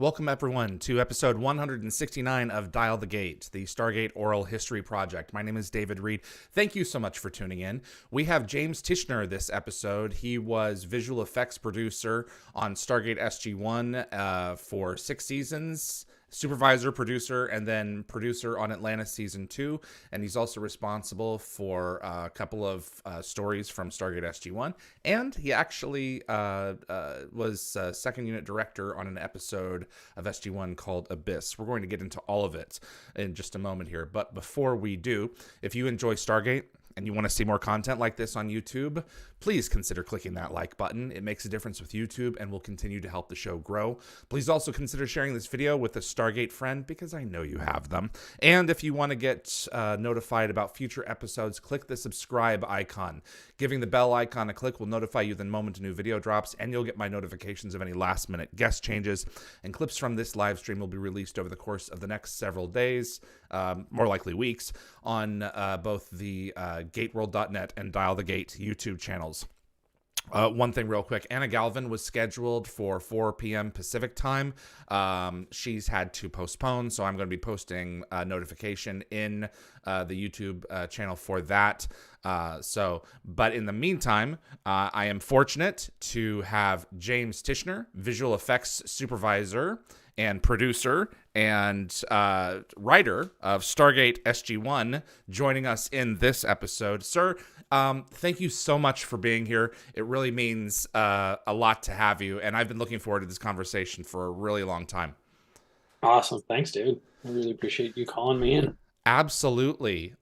Welcome, everyone, to episode 169 of Dial the Gate, the Stargate Oral History Project. My name is David Reed. Thank you so much for tuning in. We have James Tichenor this episode. He was visual effects producer on Stargate SG-1 for 6 seasons, supervisor, producer, and then producer on Atlantis Season 2. And he's also responsible for a couple of stories from Stargate SG-1. And he actually was second unit director on an episode of SG-1 called Abyss. We're going to get into all of it in just a moment here. But before we do, if you enjoy Stargate and you want to see more content like this on YouTube, please consider clicking that like button. It makes a difference with YouTube and will continue to help the show grow. Please also consider sharing this video with a Stargate friend, because I know you have them. And if you want to get notified about future episodes, click the subscribe icon. Giving the bell icon a click will notify you the moment a new video drops, and you'll get my notifications of any last-minute guest changes. And clips from this live stream will be released over the course of the next several days, more likely weeks, on both the gateworld.net and Dial the Gate YouTube channels. One thing real quick, Anna Galvin was scheduled for 4 p.m. Pacific time. She's had to postpone, so I'm going to be posting a notification in the YouTube channel for that. But in the meantime, I am fortunate to have James Tichenor, visual effects supervisor and producer and writer of Stargate SG-1, joining us in this episode. Sir, thank you so much for being here. It really means a lot to have you, and I've been looking forward to this conversation for a really long time. Awesome. Thanks, dude. I really appreciate you calling me in. Absolutely.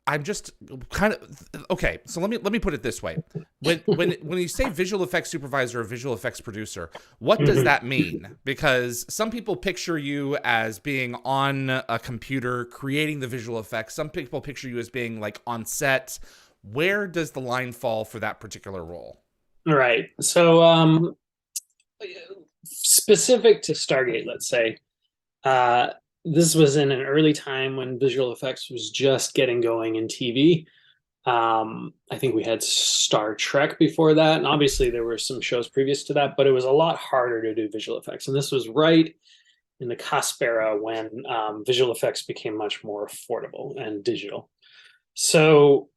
I'm just kind of okay. So let me put it this way: when you say visual effects supervisor or visual effects producer, what does that mean? Because some people picture you as being on a computer creating the visual effects. Some people picture you as being like on set. Where does the line fall for that particular role? All right. So, specific to Stargate, let's say, this was in an early time when visual effects was just getting going in TV. I think we had Star Trek before that, and obviously there were some shows previous to that, but it was a lot harder to do visual effects. And this was right in the cusp era when visual effects became much more affordable and digital. So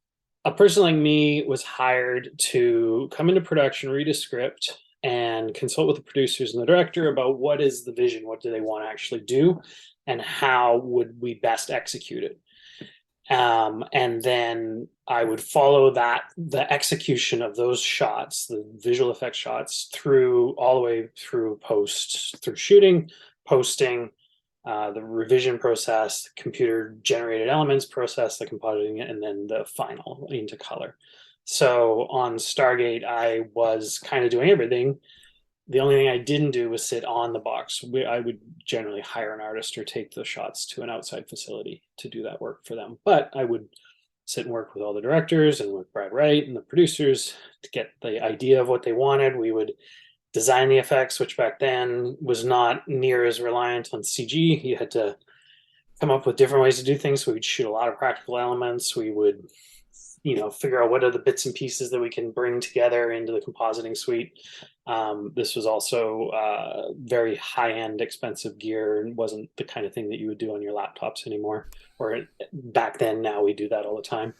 a person like me was hired to come into production, read a script, and consult with the producers and the director about what is the vision, what do they want to actually do, and how would we best execute it. And then I would follow the execution of those shots, the visual effects shots, through all the way through through shooting, posting, the revision process, computer generated elements process, the compositing, and then the final into color. So on Stargate, I was kind of doing everything. The only thing I didn't do was sit on the box. I would generally hire an artist or take the shots to an outside facility to do that work for them. But I would sit and work with all the directors and with Brad Wright and the producers to get the idea of what they wanted. We would design the effects, which back then was not near as reliant on CG. You had to come up with different ways to do things. So we'd shoot a lot of practical elements. We would figure out what are the bits and pieces that we can bring together into the compositing suite. This was also very high-end, expensive gear, and wasn't the kind of thing that you would do on your laptops anymore. Or back then, now we do that all the time.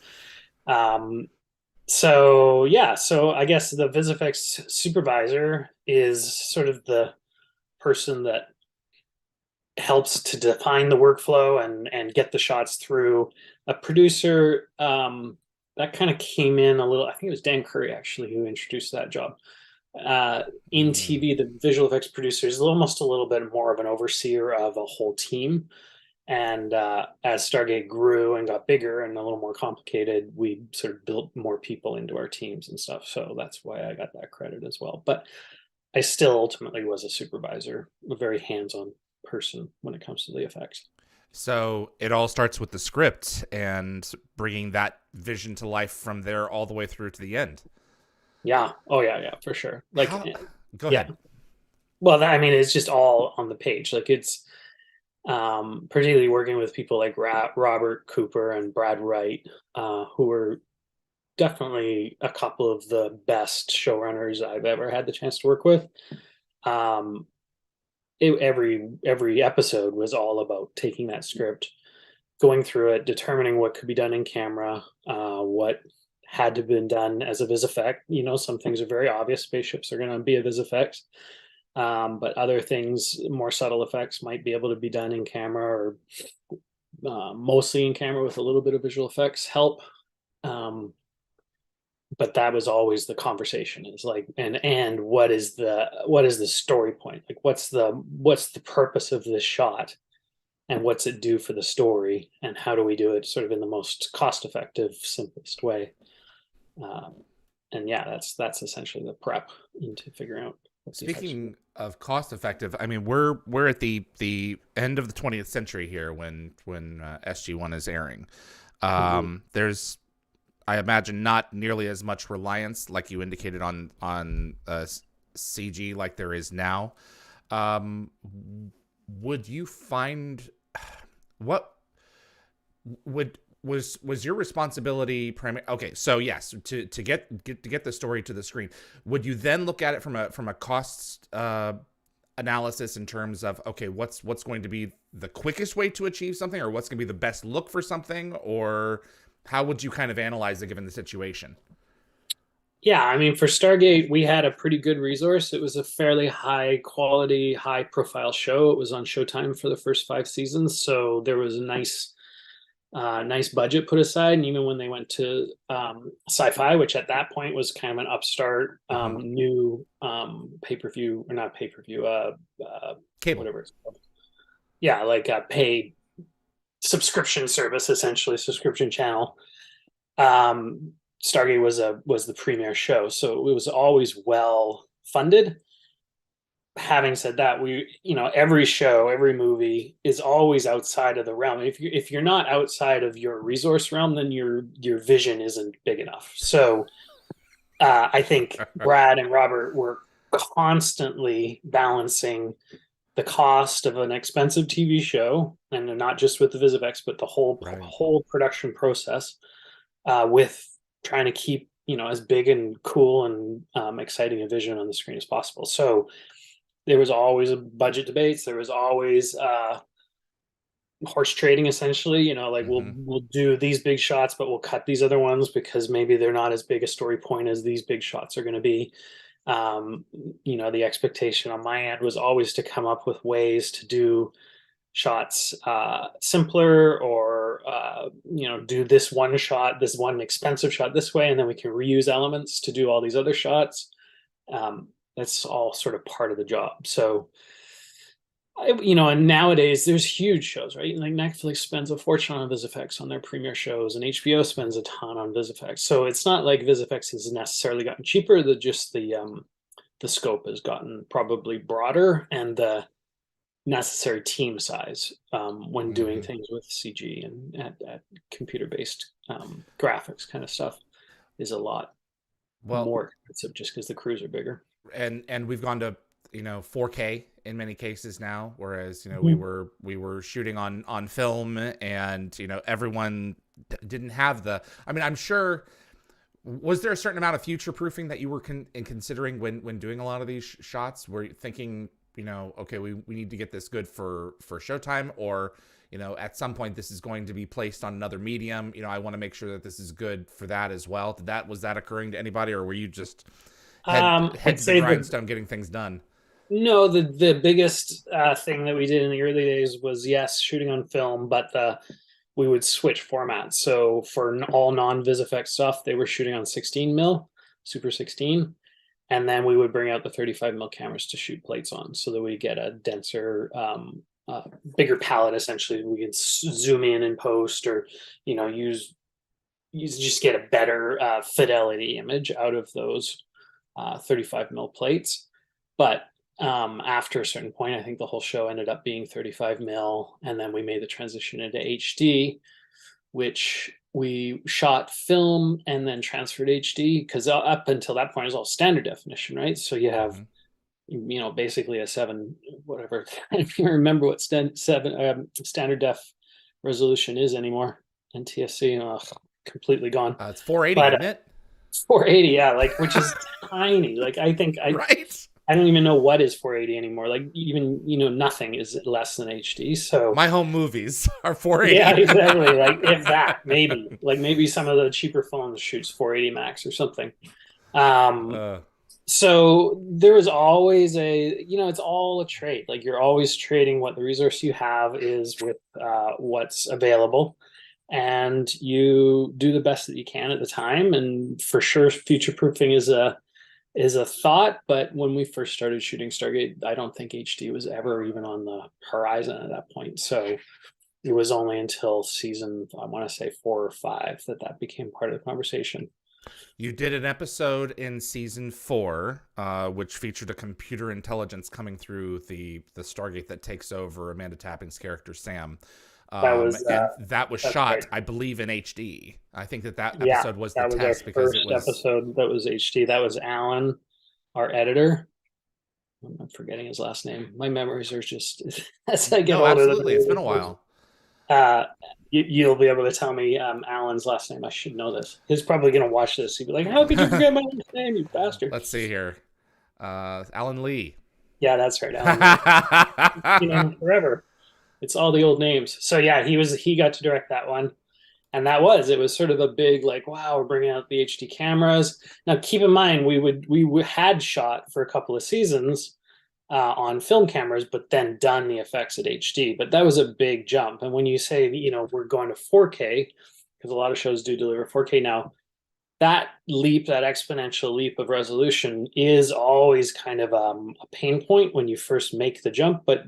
So I guess the VFX supervisor is sort of the person that helps to define the workflow and get the shots through. A producer, that kind of came in a little. I think it was Dan Curry actually who introduced that job. In TV, the visual effects producer is almost a little bit more of an overseer of a whole team. And as Stargate grew and got bigger and a little more complicated, we sort of built more people into our teams and stuff. So that's why I got that credit as well. But I still ultimately was a supervisor, a very hands-on person when it comes to the effects. So it all starts with the script and bringing that vision to life from there all the way through to the end. Yeah. Oh, yeah, for sure. Like, Go ahead. Well, I mean, it's just all on the page. Like it's particularly working with people like Robert Cooper and Brad Wright, who were definitely a couple of the best showrunners I've ever had the chance to work with. Um, every episode was all about taking that script, going through it, determining what could be done in camera, what had to been done as a vis effect. Some things are very obvious. Spaceships are going to be a vis effects, but other things, more subtle effects, might be able to be done in camera or mostly in camera with a little bit of visual effects help. But that was always the conversation, is like, and what is the story point, like what's the purpose of this shot, and what's it do for the story, and how do we do it sort of in the most cost effective, simplest way. And yeah, that's essentially the prep into figuring out what the effects Speaking of cost effective, I mean, we're at the end of the 20th century here when SG-1 is airing. There's, I imagine, not nearly as much reliance, like you indicated, on CG like there is now. Would you find, what was your responsibility primary? Okay, so yes, to get the story to the screen, would you then look at it from a cost analysis in terms of, okay, what's going to be the quickest way to achieve something, or what's going to be the best look for something, or how would you kind of analyze it given the situation? Yeah, I mean, for Stargate, we had a pretty good resource. It was a fairly high quality, high profile show. It was on Showtime for the first 5 seasons, so there was a nice budget put aside. And even when they went to Sci-Fi, which at that point was kind of an upstart, new pay-per-view, or not pay-per-view, Cable, whatever it's called. Yeah, like a paid subscription service, essentially subscription channel. Stargate was the premier show, so it was always well funded. Having said that, every show, every movie is always outside of the realm. If you're not outside of your resource realm, then your vision isn't big enough. So I think Brad and Robert were constantly balancing the cost of an expensive TV show, and not just with the VisFX, but the whole production process, with trying to keep as big and cool and exciting a vision on the screen as possible. So there was always a budget debates. There was always horse trading, essentially. Like we'll do these big shots, but we'll cut these other ones because maybe they're not as big a story point as these big shots are going to be. The expectation on my end was always to come up with ways to do shots simpler, or do this one shot, this one expensive shot this way, and then we can reuse elements to do all these other shots. That's all sort of part of the job. So and nowadays there's huge shows, right? Like Netflix spends a fortune on VisFX on their premiere shows, and HBO spends a ton on VisFX. So it's not like VisFX has necessarily gotten cheaper. The scope has gotten probably broader, and the necessary team size when doing things with CG and at computer-based graphics kind of stuff is a lot more expensive, just because the crews are bigger. And we've gone to 4K in many cases now, whereas we were shooting on film, and everyone didn't have the, I mean, I'm sure, was there a certain amount of future proofing that you were considering when doing a lot of these shots? Were you thinking, okay, we need to get this good for Showtime, or at some point this is going to be placed on another medium, I want to make sure that this is good for that as well? Was that occurring to anybody, or were you just head to the grindstone getting things done? No, the biggest thing that we did in the early days was, yes, shooting on film, but we would switch formats. So for all non-VisFX stuff, they were shooting on 16 mil, Super 16, and then we would bring out the 35 mil cameras to shoot plates on, so that we get a denser, bigger palette. Essentially, we can zoom in and post, or you just get a better fidelity image out of those 35 mil plates. But after a certain point, I think the whole show ended up being 35 mil, and then we made the transition into HD, which we shot film and then transferred HD, because up until that point it was all standard definition, right? So you have basically a 7 whatever I don't even remember what standard def resolution is anymore. NTSC, completely gone. It's 480, isn't it? 480, yeah, like, which is tiny. Like, I think right. I don't even know what is 480 anymore. Like even nothing is less than HD. So My home movies are yeah, 480. exactly. Like if that, maybe like maybe some of the cheaper phones shoots 480 max or something. Um, uh, so there was always it's all a trade. Like you're always trading what the resource you have is with what's available, and you do the best that you can at the time. And for sure, future proofing is a thought. But when we first started shooting Stargate, I don't think HD was ever even on the horizon at that point. So it was only until season, I want to say 4 or 5, that became part of the conversation. you did an episode in season 4, which featured a computer intelligence coming through the Stargate that takes over Amanda Tapping's character Sam. That was And that was that's shot, right. I believe, in HD. I think that Yeah, episode was the that was our test because it first was. episode that was HD. That was Alan, our editor. I'm forgetting his last name. My memories are just as I get No, older, absolutely. It's been a while. uh, you'll be able to tell me Alan's last name. I should know this. He's probably going to watch this. He'd be like, "How could you forget my last name, you bastard?" Let's see here. Alan Lee. Yeah, that's right, Alan Lee. Forever. It's all the old names. So yeah, he got to direct that one, and it was sort of a big like, wow, we're bringing out the HD cameras. Now keep in mind we had shot for a couple of seasons on film cameras, but then done the effects at HD. But that was a big jump. And when you say we're going to 4K, because a lot of shows do deliver 4K now, that leap, that exponential leap of resolution, is always kind of a pain point when you first make the jump. But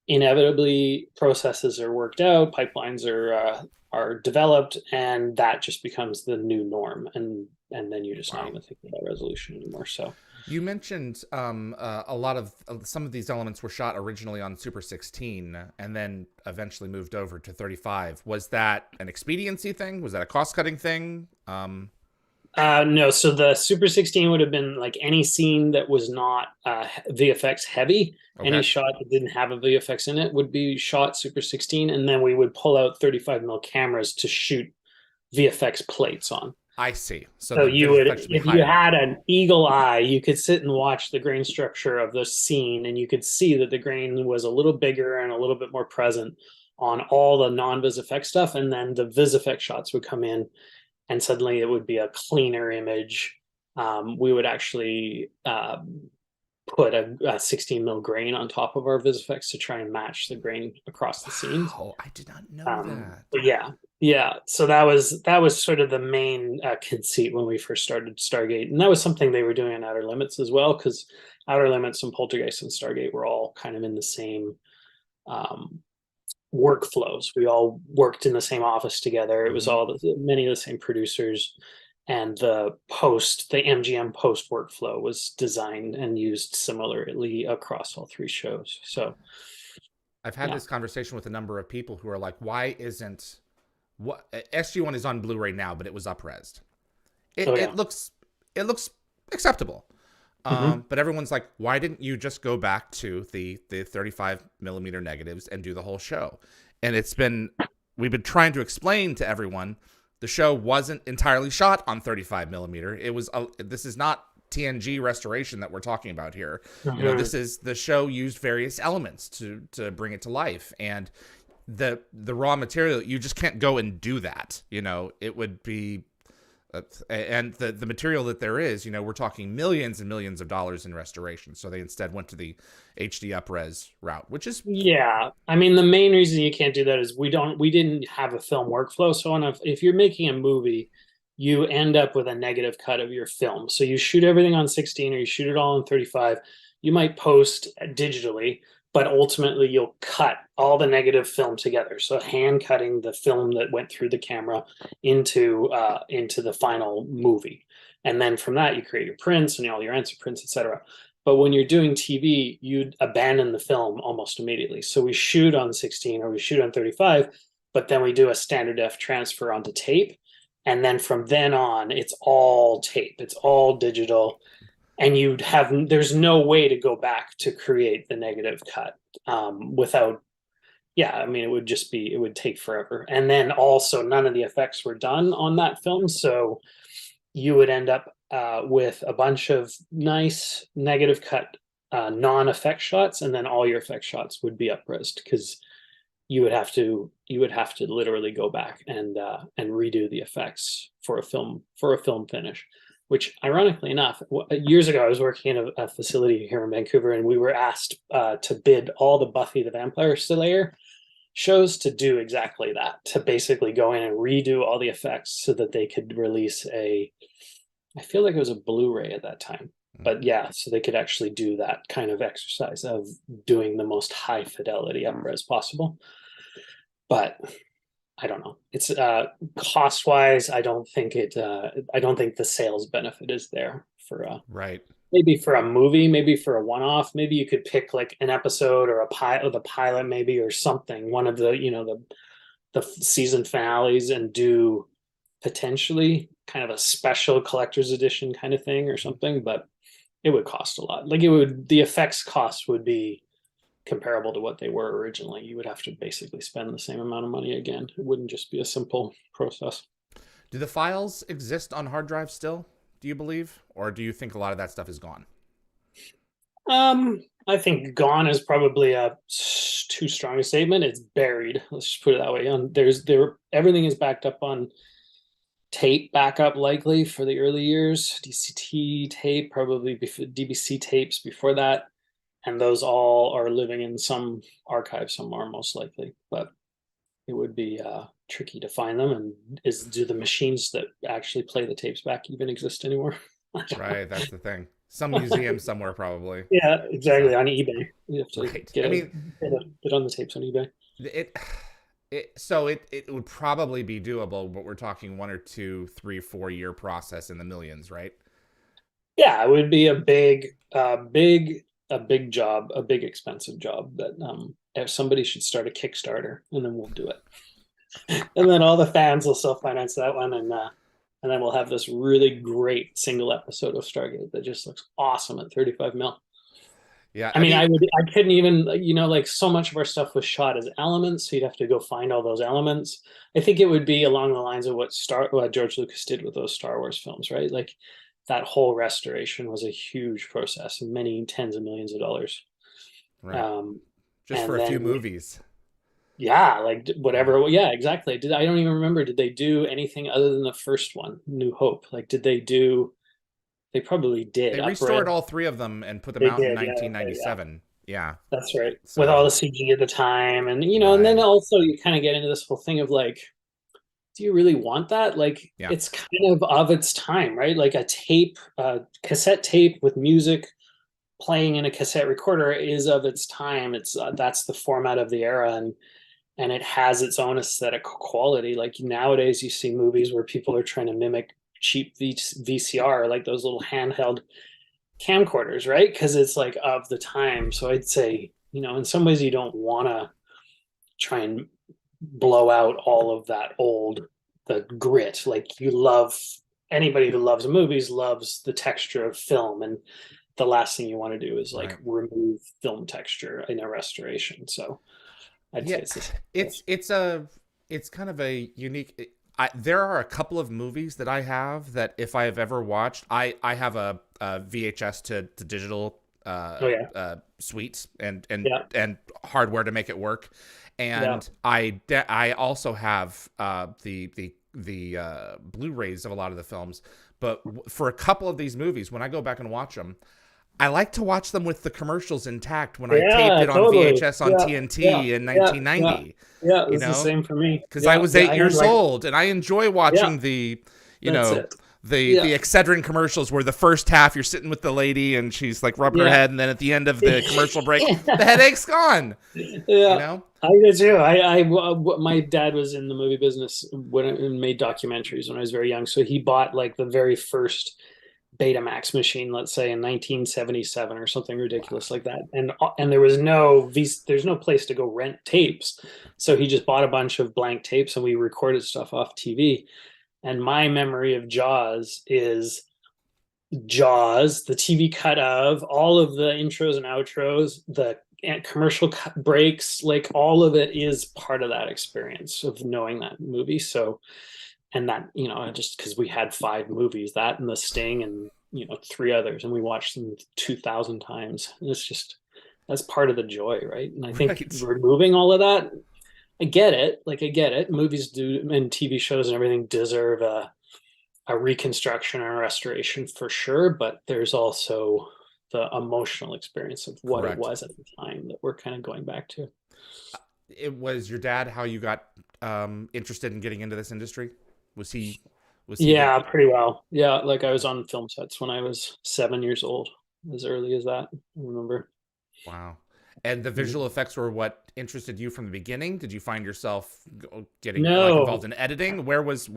inevitably processes are worked out, pipelines are developed, and that just becomes the new norm. And then you're just not Wow. even thinking about resolution anymore. So You mentioned a lot of some of these elements were shot originally on Super 16 and then eventually moved over to 35. Was that an expediency thing? Was that a cost cutting thing? no, so the Super 16 would have been like any scene that was not VFX heavy. Any Okay. shot that didn't have a VFX in it would be shot Super 16, and then we would pull out 35 mil cameras to shoot VFX plates on. I see. So So the you would, effects would be if you higher. had an eagle eye, you could sit and watch the grain structure of the scene, and you could see that the grain was a little bigger and a little bit more present on all the non-vis effects stuff, and then the vis effect shots would come in, and suddenly it would be a cleaner image. We would actually put a 16 mil grain on top of our vis effects to try and match the grain across the scenes. Wow, I did not know that. But yeah. So that was sort of the main conceit when we first started Stargate, and that was something they were doing in Outer Limits as well, because Outer Limits and Poltergeist and Stargate were all kind of in the same um, workflows. We all worked in the same office together. It was Mm-hmm. all many of the same producers, and the MGM post workflow was designed and used similarly across all 3 shows. So I've had yeah. this conversation with a number of people who are like, why isn't what SG-1 is on Blu-ray now, but it was up-resed. It, Oh yeah. it looks it looks acceptable. Mm-hmm. But everyone's like, why didn't you just go back to the 35 millimeter negatives and do the whole show? And we've been trying to explain to everyone the show wasn't entirely shot on 35 millimeter. This is not TNG restoration that we're talking about here. Mm-hmm. This is the show used various elements to bring it to life, and the raw material, you just can't go and do that. It would be and the material that there is, we're talking millions and millions of dollars in restoration. So they instead went to the HD upres route, which is Yeah, I mean the main reason you can't do that is we didn't have a film workflow. So if you're making a movie, you end up with a negative cut of your film. So you shoot everything on 16 or you shoot it all on 35. You might post digitally, but ultimately you'll cut all the negative film together. So hand cutting the film that went through the camera into the final movie, and then from that you create your prints and all your answer prints, etc. But when you're doing TV, you'd abandon the film almost immediately. So we shoot on 16 or we shoot on 35, but then we do a standard def transfer onto tape. And then from then on, it's all tape, it's all digital. And there's no way to go back to create the negative cut without, yeah, I mean, it would take forever. And then also, none of the effects were done on that film. So you would end up with a bunch of nice negative cut non-effect shots, and then all your effect shots would be up-resed, because you would have to literally go back and redo the effects for a film finish. Which, ironically enough, years ago I was working in a facility here in Vancouver, and we were asked to bid all the Buffy the Vampire Slayer shows to do exactly that, to basically go in and redo all the effects so that they could release I feel like it was a Blu-ray at that time. But yeah, so they could actually do that kind of exercise of doing the most high fidelity up-res possible. But I don't know. It's cost-wise, I don't think the sales benefit is there for Right. maybe for a movie, maybe for a one-off. Maybe you could pick like an episode or the pilot, maybe, or something, one of the season finales, and do potentially kind of a special collector's edition kind of thing or something. But it would cost a lot. Like, the effects cost would be comparable to what they were originally. You would have to basically spend the same amount of money again. It wouldn't just be a simple process. Do the files exist on hard drives still, do you believe? Or do you think a lot of that stuff is gone? I think gone is probably a too strong a statement. It's buried. Let's just put it that way. Everything is backed up on tape backup, likely for the early years. DCT tape, probably DBC tapes before that. And those all are living in some archive somewhere, most likely. But it would be tricky to find them. And do the machines that actually play the tapes back even exist anymore? Right, that's the thing. Some museum somewhere, probably. Yeah, exactly. On eBay, you have to Right. get I mean, it on the tapes on eBay. it would probably be doable, but we're talking 1 or 2, 3, 4 year process in the millions, right? Yeah, it would be a big job, a big expensive job that if somebody should start a Kickstarter, and then we'll do it. And then all the fans will self-finance that one, and then we'll have this really great single episode of Stargate that just looks awesome at 35 mil. Yeah, I mean, I couldn't even, like, so much of our stuff was shot as elements, so you'd have to go find all those elements. I think it would be along the lines of what George Lucas did with those Star Wars films, right? Like, that whole restoration was a huge process, many tens of millions of dollars. right. Just for a few movies. Yeah, like whatever. Yeah, exactly. I don't even remember. Did they do anything other than the first one, New Hope? Like, did they do? They probably did. They restored all 3 of them and put them out in 1997. Yeah. That's right. So, with all the CG at the time, and and then also you kind of get into this whole thing of like, do you really want that? Like, it's kind of its time, right? Like a cassette tape with music playing in a cassette recorder is of its time. It's that's the format of the era, and it has its own aesthetic quality. Like, nowadays you see movies where people are trying to mimic cheap VCR, like those little handheld camcorders, right? Because it's like of the time. So I'd say, in some ways you don't want to try and blow out all of that the grit. Like, anybody who loves movies loves the texture of film, and the last thing you want to do is like remove film texture in a restoration. So I'd say it's kind of a unique. There are a couple of movies that I have that if I have ever watched, I have a VHS to digital suites and hardware to make it work, and I also have the Blu-rays of a lot of the films. But for a couple of these movies, when I go back and watch them, I like to watch them with the commercials intact when I taped it on VHS on TNT in 1990. Yeah, it was the same for me. Because I was 8 years old, and I enjoy watching the Excedrin commercials where the first half you're sitting with the lady and she's like rubbing her head, and then at the end of the commercial break, the headache's gone. Yeah. I did too. My dad was in the movie business and made documentaries when I was very young. So he bought like the very first Betamax machine, let's say in 1977 or something ridiculous like that, and there was there's no place to go rent tapes, so he just bought a bunch of blank tapes and we recorded stuff off TV. And my memory of Jaws is the TV cut of all of the intros and outros, the commercial breaks, like all of it is part of that experience of knowing that movie. So And that, just because we had 5 movies, that and The Sting and 3 others, and we watched them 2,000 times. And it's just, that's part of the joy, right? And I think Right. removing all of that, I get it. Like, I get it. Movies do, and TV shows and everything deserve a reconstruction or a restoration for sure, but there's also the emotional experience of what it Correct. was at the time that we're kind of going back to. It was your dad how you got interested in getting into this industry? Was he the Yeah, pretty well. Yeah, like I was on film sets when I was 7 years old, as early as that. I remember. wow. And the Mhm. visual effects were what interested you from the beginning? Did you find yourself getting like involved No, in editing? Where was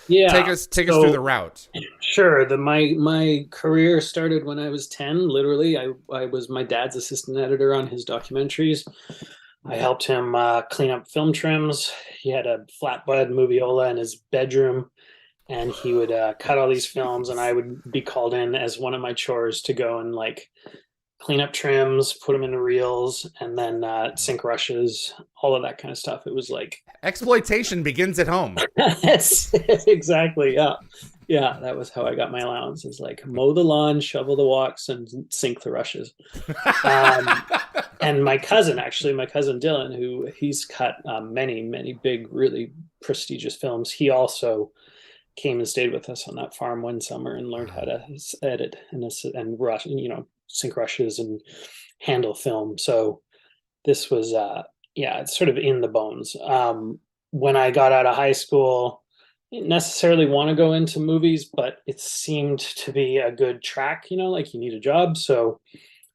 yeah. take us through the So route. sure, my career started when I was 10. Literally, I was my dad's assistant editor on his documentaries. I helped him clean up film trims. He had a flatbed moviola in his bedroom, and he would cut all these films, and I Jeez. would be called in as one of my chores to go and like clean up trims, put them into reels, and then sync rushes, all of that kind of stuff. It was like, Exploitation begins at home. that's exactly, yeah. Yeah, that was how I got my allowance, is like mow the lawn, shovel the walks, and sync the rushes. Um, and my cousin Dylan, who he's cut many, many big, really prestigious films, he also came and stayed with us on that farm one summer and learned how Wow. to edit and rush, sync rushes and handle film. So this was, yeah, it's sort of in the bones. When I got out of high school, I didn't necessarily want to go into movies, but it seemed to be a good track, like you need a job. So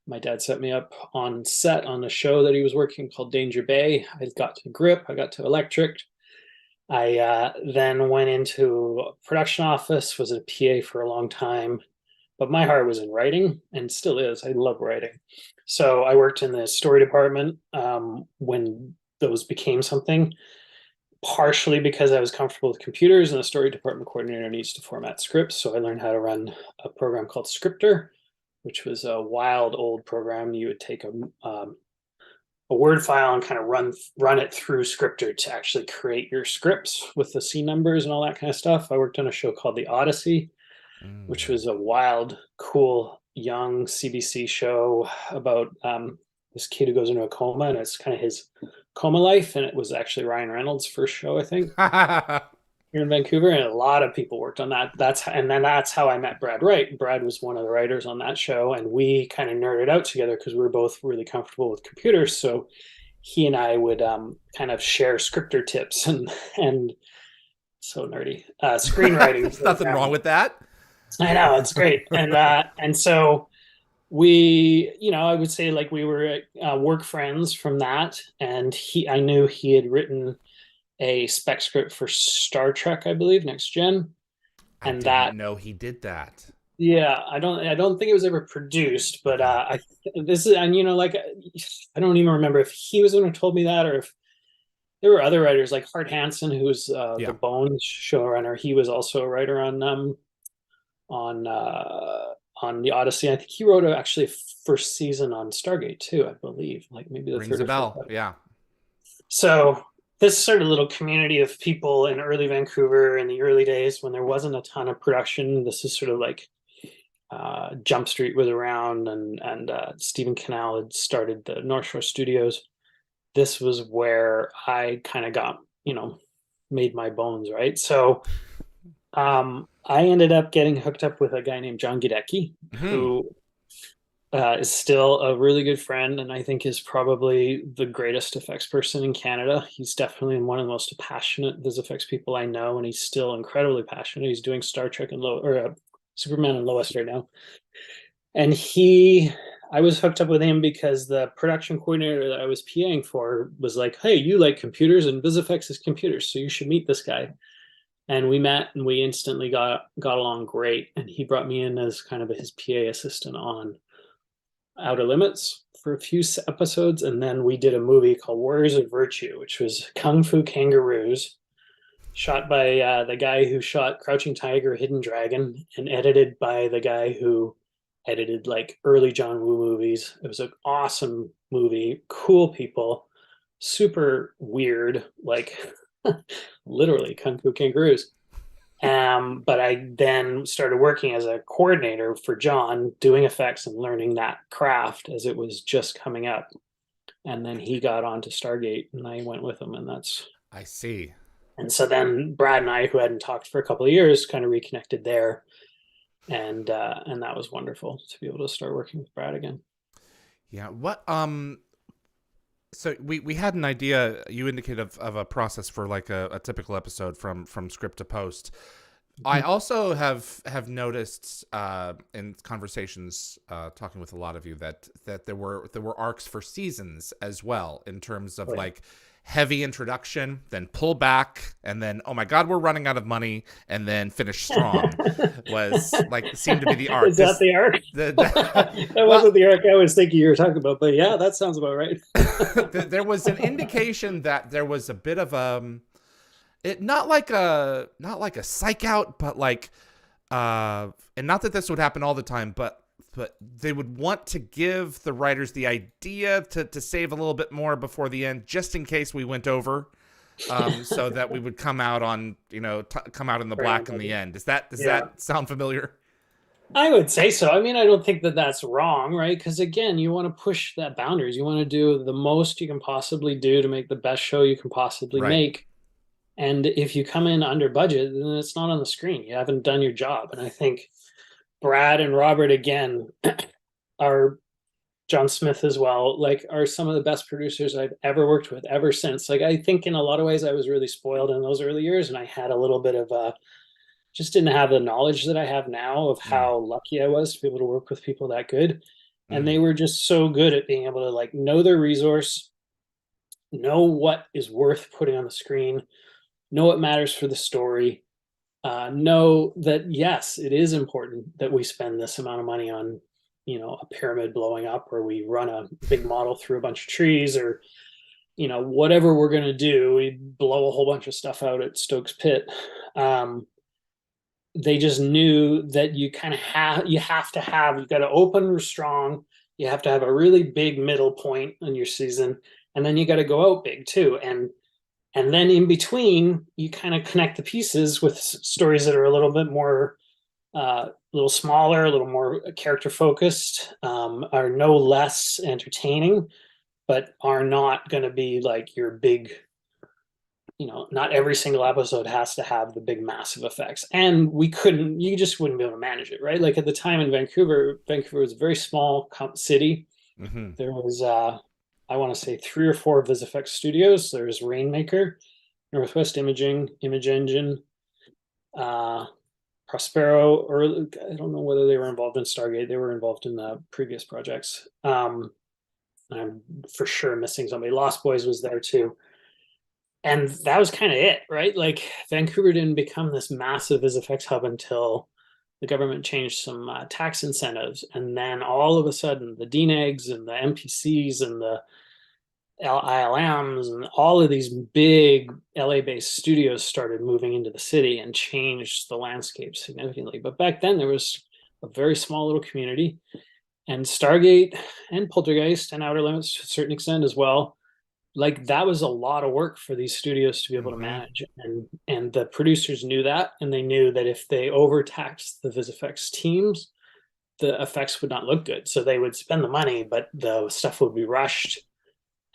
my dad set me up on set on a show that he was working called Danger Bay. I got to grip, I got to electric. I then went into a production office, was a PA for a long time, but my heart was in writing and still is. I love writing. So I worked in the story department when those became something, partially because I was comfortable with computers and the story department coordinator needs to format scripts. So I learned how to run a program called Scripter, which was a wild old program. You would take a Word file and kind of run it through Scripter to actually create your scripts with the scene numbers and all that kind of stuff. I worked on a show called The Odyssey, which Mm. was a wild, cool, young CBC show about this kid who goes into a coma, and it's kind of his coma life. And it was actually Ryan Reynolds' first show, I think, here in Vancouver, and a lot of people worked on that. That's how I met Brad Wright. Brad was one of the writers on that show, and we kind of nerded out together because we were both really comfortable with computers. So he and I would kind of share scripter tips and so nerdy screenwriting There's nothing wrong program. with that. I know, it's great, and so we, I would say like we were work friends from that, and I knew he had written a spec script for Star Trek, I believe, Next Gen, I and didn't that, know he did that. yeah, I don't think it was ever produced, but Okay. I this is, and like I don't even remember if he was the one who told me that or if there were other writers like Hart Hansen, who's the Yeah. Bones showrunner. He was also a writer on uh on the Odyssey. I think he wrote actually a first season on Stargate too, I believe, like maybe the Rings third a or fourth. bell. Yeah. So this sort of little community of people in early Vancouver in the early days when there wasn't a ton of production. This is sort of like Jump Street was around, and Stephen Canal had started the North Shore Studios. This was where I kind of got, made my bones, right? So I ended up getting hooked up with a guy named John Gidecki, Hmm. who is still a really good friend, and I think is probably the greatest effects person in Canada. He's definitely one of the most passionate vis effects people I know, and he's still incredibly passionate. He's doing Star Trek and Superman and Lois right now, and I was hooked up with him because the production coordinator that I was PAing for was like, "Hey, you like computers, and VisFX is computers, so you should meet this guy." And we met, and we instantly got along great. And he brought me in as kind of his PA assistant on Outer Limits for a few episodes, and then we did a movie called Warriors of Virtue, which was Kung Fu Kangaroos, shot by the guy who shot Crouching Tiger, Hidden Dragon, and edited by the guy who edited like early John Woo movies. It was an awesome movie, cool people, super weird, like literally Kung Fu Kangaroos. But I then started working as a coordinator for John, doing effects and learning that craft as it was just coming up. And then he got onto Stargate, and I went with him, and that's. I see. And so then Brad and I, who hadn't talked for a couple of years, kind of reconnected there, and that was wonderful to be able to start working with Brad again. Yeah. What so we had an idea you indicated of a process for like a typical episode from script to post. I also have noticed in conversations talking with a lot of you that there were arcs for seasons as well, in terms of like heavy introduction, then pull back, and then oh my god, we're running out of money, and then finish strong. Was like seemed to be the arc. Is that the arc? That wasn't the arc I was thinking you were talking about, but yeah, that sounds about right. There was an indication that there was a bit of it not like a psych out, but like and not that this would happen all the time, but they would want to give the writers the idea to save a little bit more before the end, just in case we went over, so that we would come out on come out in the black in the end. Does that sound familiar? I would say so. I mean, I don't think that that's wrong, right? Because again, you want to push that boundaries. You want to do the most you can possibly do to make the best show you can possibly make. And if you come in under budget, then it's not on the screen. You haven't done your job. And I think Brad and Robert, again, are John Smith as well, like are some of the best producers I've ever worked with ever since. Like, I think in a lot of ways I was really spoiled in those early years, and I had a little bit of just didn't have the knowledge that I have now of how lucky I was to be able to work with people that good. And they were just so good at being able to like know their resource, know what is worth putting on the screen, know what matters for the story, know that yes, it is important that we spend this amount of money on, a pyramid blowing up, or we run a big model through a bunch of trees, or whatever we're going to do, we blow a whole bunch of stuff out at Stokes Pit. They just knew that you kind of you've got to open strong, you have to have a really big middle point in your season, and then you got to go out big too. And then in between, you kind of connect the pieces with stories that are a little bit more, a little smaller, a little more character focused, are no less entertaining, but are not going to be like your big, not every single episode has to have the big massive effects. And you just wouldn't be able to manage it, right? Like at the time in Vancouver was a very small city. There was, I want to say 3 or 4 VFX studios. There's Rainmaker, Northwest Imaging, Image Engine, Prospero, or I don't know whether they were involved in Stargate. They were involved in the previous projects. I'm for sure missing somebody. Lost Boys was there too. And that was kind of it, right? Like Vancouver didn't become this massive VFX hub until the government changed some tax incentives. And then all of a sudden the DNEGs and the MPCs and the ILMs and all of these big LA-based studios started moving into the city and changed the landscape significantly. But back then there was a very small little community, and Stargate and Poltergeist and Outer Limits to a certain extent as well, like that was a lot of work for these studios to be able to manage. And the producers knew that, and they knew that if they overtaxed the VFX teams, the effects would not look good. So they would spend the money, but the stuff would be rushed,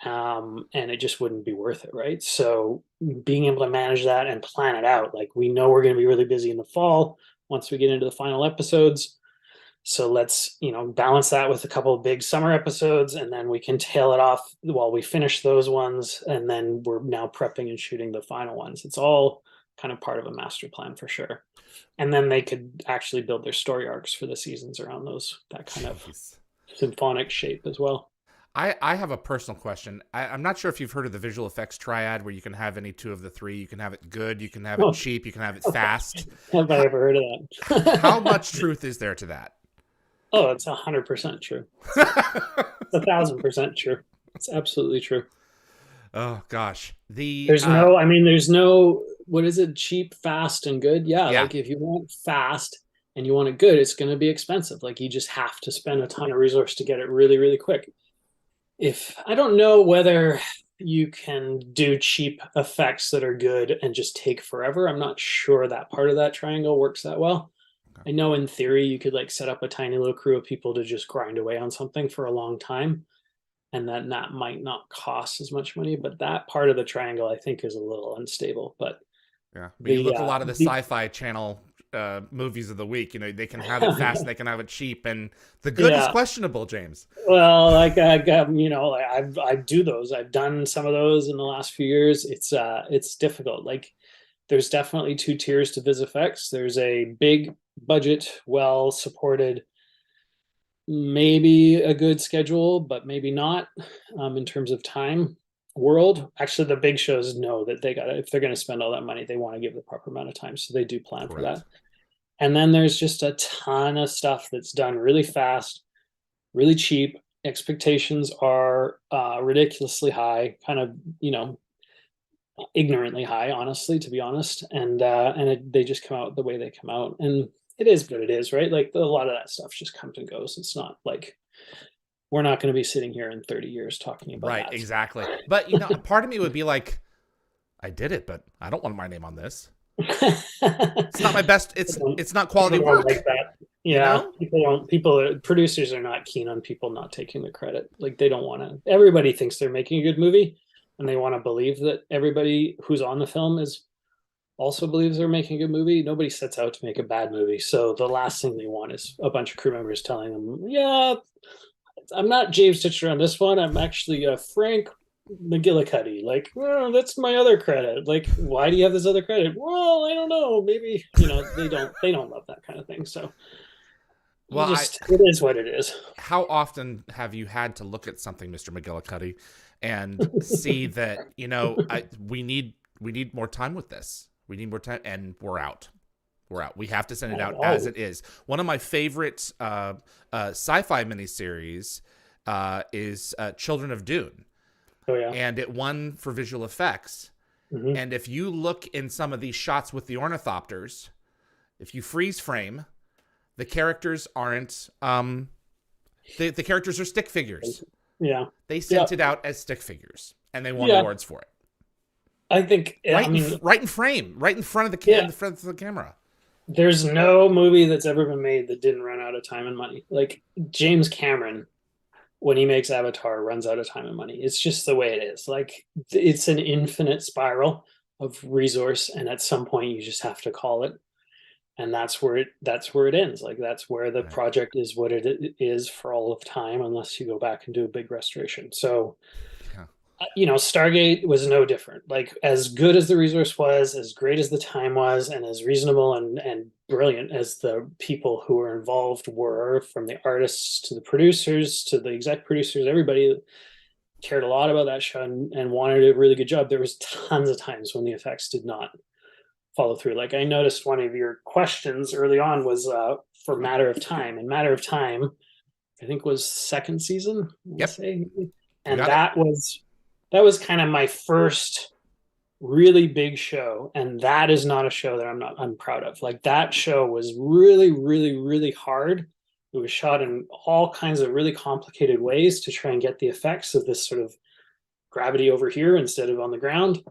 and it just wouldn't be worth it, right? So being able to manage that and plan it out, like we know we're going to be really busy in the fall once we get into the final episodes, so let's balance that with a couple of big summer episodes, and then we can tail it off while we finish those ones, and then we're now prepping and shooting the final ones. It's all kind of part of a master plan for sure. And then they could actually build their story arcs for the seasons around that kind of symphonic shape as well. I have a personal question. I'm not sure if you've heard of the visual effects triad, where you can have any 2 of the 3. You can have it good, you can have it cheap, you can have it fast. Have I ever heard of that? How much truth is there to that? Oh, it's 100% true. It's 1,000% true. It's absolutely true. Oh gosh, there's no, what is it? Cheap, fast, and good. Yeah. Like if you want fast and you want it good, it's going to be expensive. Like you just have to spend a ton of resource to get it really, really quick. I don't know whether you can do cheap effects that are good and just take forever. I'm not sure that part of that triangle works that well. I know in theory you could like set up a tiny little crew of people to just grind away on something for a long time, and then that might not cost as much money. But that part of the triangle I think is a little unstable. But Yeah, but you the look a lot of the Sci-Fi Channel movies of the week. You know, they can have it fast, and they can have it cheap, and the good is yeah, questionable, James. well, like I got, like I do those. I've done some of those in the last few years. It's difficult. Like there's definitely two tiers to VFX. There's a big budget, well supported, maybe a good schedule, but maybe not, in terms of time world. Actually, the big shows know that they gotta, if they're gonna spend all that money, they want to give the proper amount of time. So they do plan for Correct. that. And then there's just a ton of stuff that's done really fast, really cheap. Expectations are ridiculously high, kind of, ignorantly high, honestly, to be honest. And they just come out the way they come out, and it is what it is, right? Like a lot of that stuff just comes and goes. It's not like we're not going to be sitting here in 30 years talking about Right, that. exactly. But you know, part of me would be like, I did it, but I don't want my name on this. It's not my best. It's not quality People don't work. like that. You Yeah, know? producers are not keen on people not taking the credit. Like they don't want to. Everybody thinks they're making a good movie, and they want to believe that everybody who's on the film is also believes they're making a good movie. Nobody sets out to make a bad movie. So the last thing they want is a bunch of crew members telling them, "Yeah, I'm not James Tichenor on this one. I'm actually Frank McGillicuddy." Like, well, that's my other credit. Like, why do you have this other credit? Well, I don't know. Maybe they don't love that kind of thing. So Well, it is what it is. how often have you had to look at something, Mr. McGillicuddy, and see that we need more time with this. We need more time, and we're out. We're out. We have to send it out as it is. One of my favorite sci-fi miniseries is Children of Dune. Oh yeah, and it won for visual effects. mm-hmm. And if you look in some of these shots with the ornithopters, if you freeze frame, the characters aren't the characters are stick figures. Yeah, They sent it out as stick figures, and they won awards for it. I think Right in frame, right in front of the front of the camera. there's no movie that's ever been made that didn't run out of time and money. Like James Cameron, when he makes Avatar, runs out of time and money. It's just the way it is. Like it's an infinite spiral of resource, and at some point you just have to call it. And that's where it ends. Like that's where the project is what it is for all of time, unless you go back and do a big restoration. So Stargate was no different. Like as good as the resource was, as great as the time was, and as reasonable and brilliant as the people who were involved were, from the artists to the producers to the exec producers, everybody cared a lot about that show and wanted a really good job. There was tons of times when the effects did not follow through. Like I noticed one of your questions early on was for Matter of Time, and Matter of Time, I think was second season. Yep. And that was kind of my first really big show, and that is not a show that I'm proud of. Like that show was really, really, really hard. It was shot in all kinds of really complicated ways to try and get the effects of this sort of gravity over here instead of on the ground.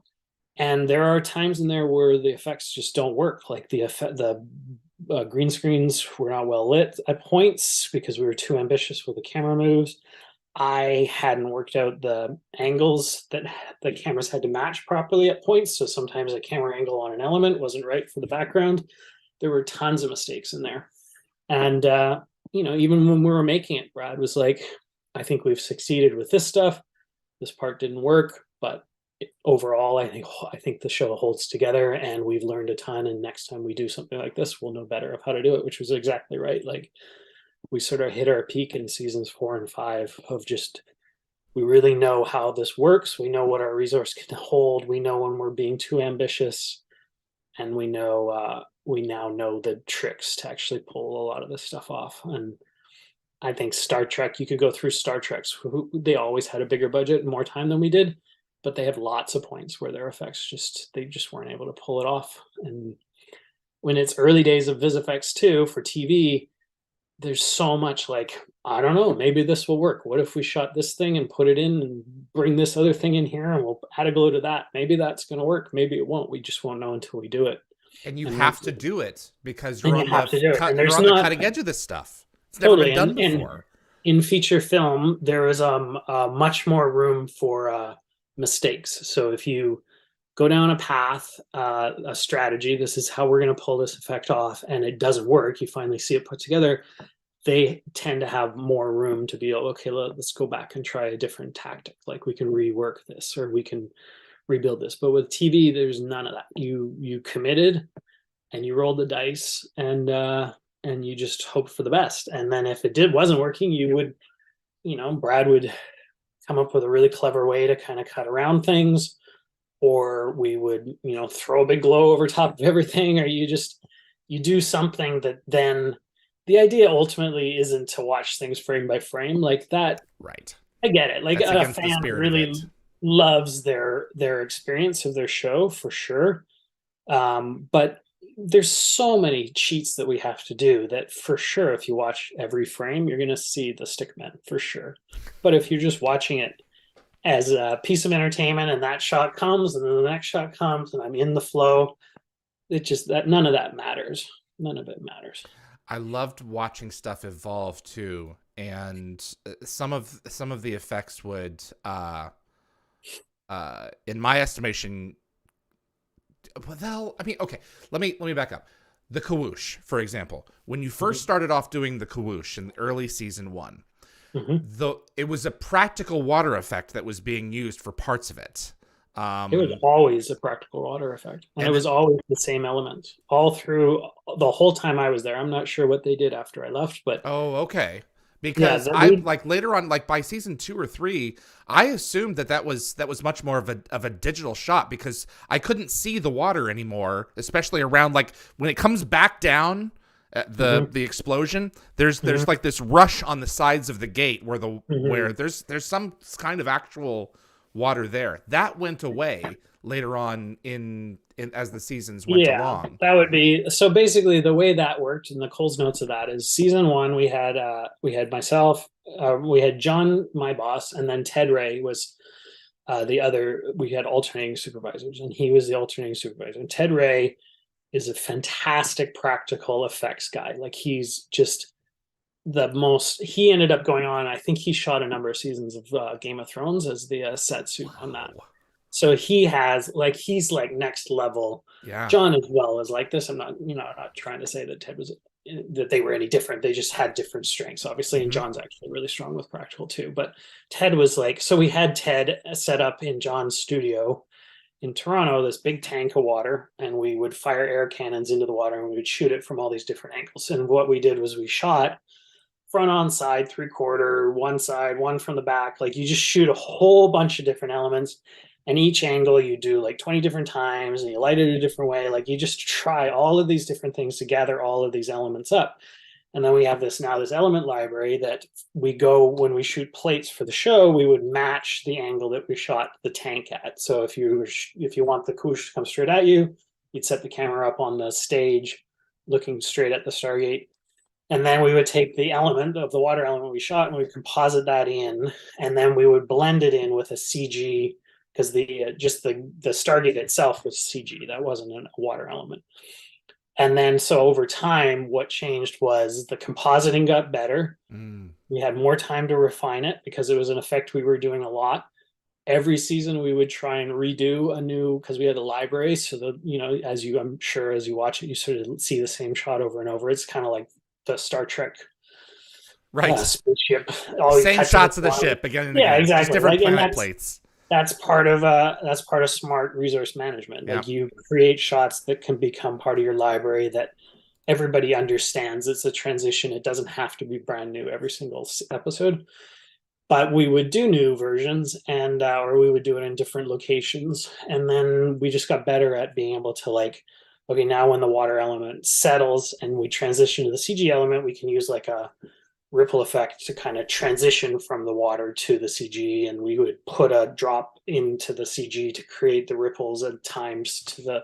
And there are times in there where the effects just don't work. Like the green screens were not well lit at points because we were too ambitious with the camera moves. I hadn't worked out the angles that the cameras had to match properly at points. So sometimes a camera angle on an element wasn't right for the background. There were tons of mistakes in there. And, even when we were making it, Brad was like, I think we've succeeded with this stuff. This part didn't work, but overall, I think the show holds together, and we've learned a ton. And next time we do something like this, we'll know better of how to do it, which was exactly right. Like we sort of hit our peak in seasons 4 and 5 of just, we really know how this works. We know what our resource can hold. We know when we're being too ambitious, and we now know the tricks to actually pull a lot of this stuff off. And I think Star Trek, you could go through Star Trek's, they always had a bigger budget and more time than we did, but they have lots of points where their effects they just weren't able to pull it off. And when it's early days of VFX too for TV, there's so much like I don't know, maybe this will work. What if we shot this thing and put it in and bring this other thing in here and we'll add a glow to that? Maybe that's going to work. Maybe it won't. We just won't know until we do it. And you And have once, to do it because and you have to do it. And you're there's on the not cutting edge of this stuff. It's never been totally, done and before. in feature film, there is much more room for mistakes. So if you go down a path, a strategy, this is how we're going to pull this effect off, and it doesn't work, you finally see it put together, they tend to have more room to be able, okay, let's go back and try a different tactic. Like we can rework this or we can rebuild this. But with TV, there's none of that. You committed and you rolled the dice and you just hoped for the best. And then if it wasn't working, you would, Brad would come up with a really clever way to kind of cut around things, or we would, throw a big glow over top of everything, or you do something that then the idea ultimately isn't to watch things frame by frame like that. Right. I get it. Like That's a against the fan spirit of really it. loves their experience of their show for sure. But there's so many cheats that we have to do that for sure, if you watch every frame, you're going to see the stickmen for sure. But if you're just watching it as a piece of entertainment and that shot comes and then the next shot comes and I'm in the flow, it just that none of that matters. None of it matters. I loved watching stuff evolve too, and some of the effects would, in my estimation, well, I mean, okay, let me back up. The Kawoosh, for example, when you first started off doing the Kawoosh in early season 1, it was a practical water effect that was being used for parts of it. It was always a practical water effect, and it was always the same elements all through the whole time I was there. I'm not sure what they did after I left, but okay. Because I like later on, like by season 2 or 3, I assumed that was much more of a digital shot because I couldn't see the water anymore, especially around like when it comes back down the explosion. There's like this rush on the sides of the gate where where there's some kind of actual water there. That went away later on in as the seasons went along. That would be so. Basically, the way that worked, and the Cole's notes of that is season 1. We had myself, we had John, my boss, and then Ted Ray was the other. We had alternating supervisors, and he was the alternating supervisor. And Ted Ray is a fantastic practical effects guy. Like he's just the most. He ended up going on. I think he shot a number of seasons of Game of Thrones as the set suit on that. So he has he's like next level. Yeah. John as well is like this. I'm not trying to say that Ted was that they were any different. They just had different strengths, obviously. And John's actually really strong with practical too. But Ted was so we had Ted set up in John's studio in Toronto, this big tank of water, and we would fire air cannons into the water and we would shoot it from all these different angles. And what we did was we shot front on side, 3/4, one side, one from the back. Like you just shoot a whole bunch of different elements. And each angle you do like 20 different times and you light it a different way. Like you just try all of these different things to gather all of these elements up. And then we have this element library that we go when we shoot plates for the show, we would match the angle that we shot the tank at. So if you want the Koosh to come straight at you, you'd set the camera up on the stage looking straight at the Stargate. And then we would take the element of the water element we shot and we would composite that in. And then we would blend it in with a CG because the Stargate itself was CG. That wasn't a water element. And then so over time, what changed was the compositing got better. We had more time to refine it because it was an effect we were doing a lot. Every season we would try and redo a new, because we had a library. So I'm sure as you watch it, you sort of see the same shot over and over. It's kind of like the Star Trek spaceship. Same shots of the ship again and again. Exactly. Just different planet plates. That's part of smart resource management. Like you create shots that can become part of your library that everybody understands. It's a transition. It doesn't have to be brand new every single episode. But we would do new versions or we would do it in different locations. And then we just got better at being able to okay, now when the water element settles and we transition to the CG element, we can use like a ripple effect to kind of transition from the water to the CG, and we would put a drop into the CG to create the ripples at times to the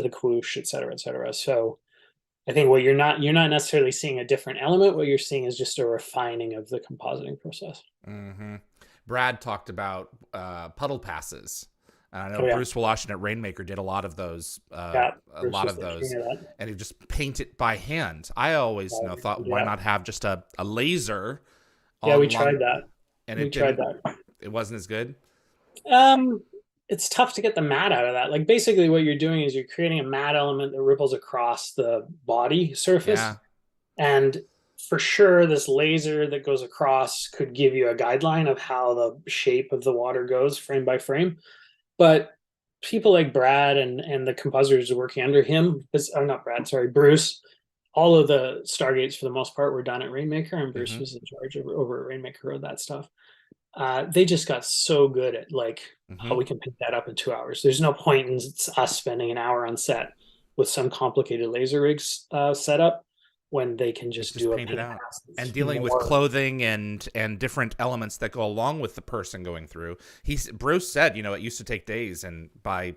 Kawoosh, et cetera, et cetera. So I think what you're not necessarily seeing a different element. What you're seeing is just a refining of the compositing process. Mm-hmm. Brad talked about puddle passes. And I know Oh yeah, Bruce Woloshyn at Rainmaker did a lot of those, yeah. Bruce was the king of that. and he just paint it by hand. I always thought, why Yeah, not have just a laser yeah. We on tried long, that. and We it tried didn't, that. it wasn't as good. Um, it's tough to get the matte out of that. Like basically, what you're doing is you're creating a matte element that ripples across the body surface, Yeah. and for sure, this laser that goes across could give you a guideline of how the shape of the water goes frame by frame. But people like Brad and the compositors working under him, or not Brad, sorry, Bruce. All of the Stargates for the most part were done at Rainmaker, and Bruce Mm-hmm. was in charge of over at Rainmaker of that stuff. They just got so good at like, Mm-hmm. oh, we can pick that up in 2 hours. There's no point in us spending an hour on set with some complicated laser rigs setup when they can It's just just do a painted paint out, pass and that's dealing with more. clothing and different elements that go along with the person going through. Bruce said, it used to take days, and by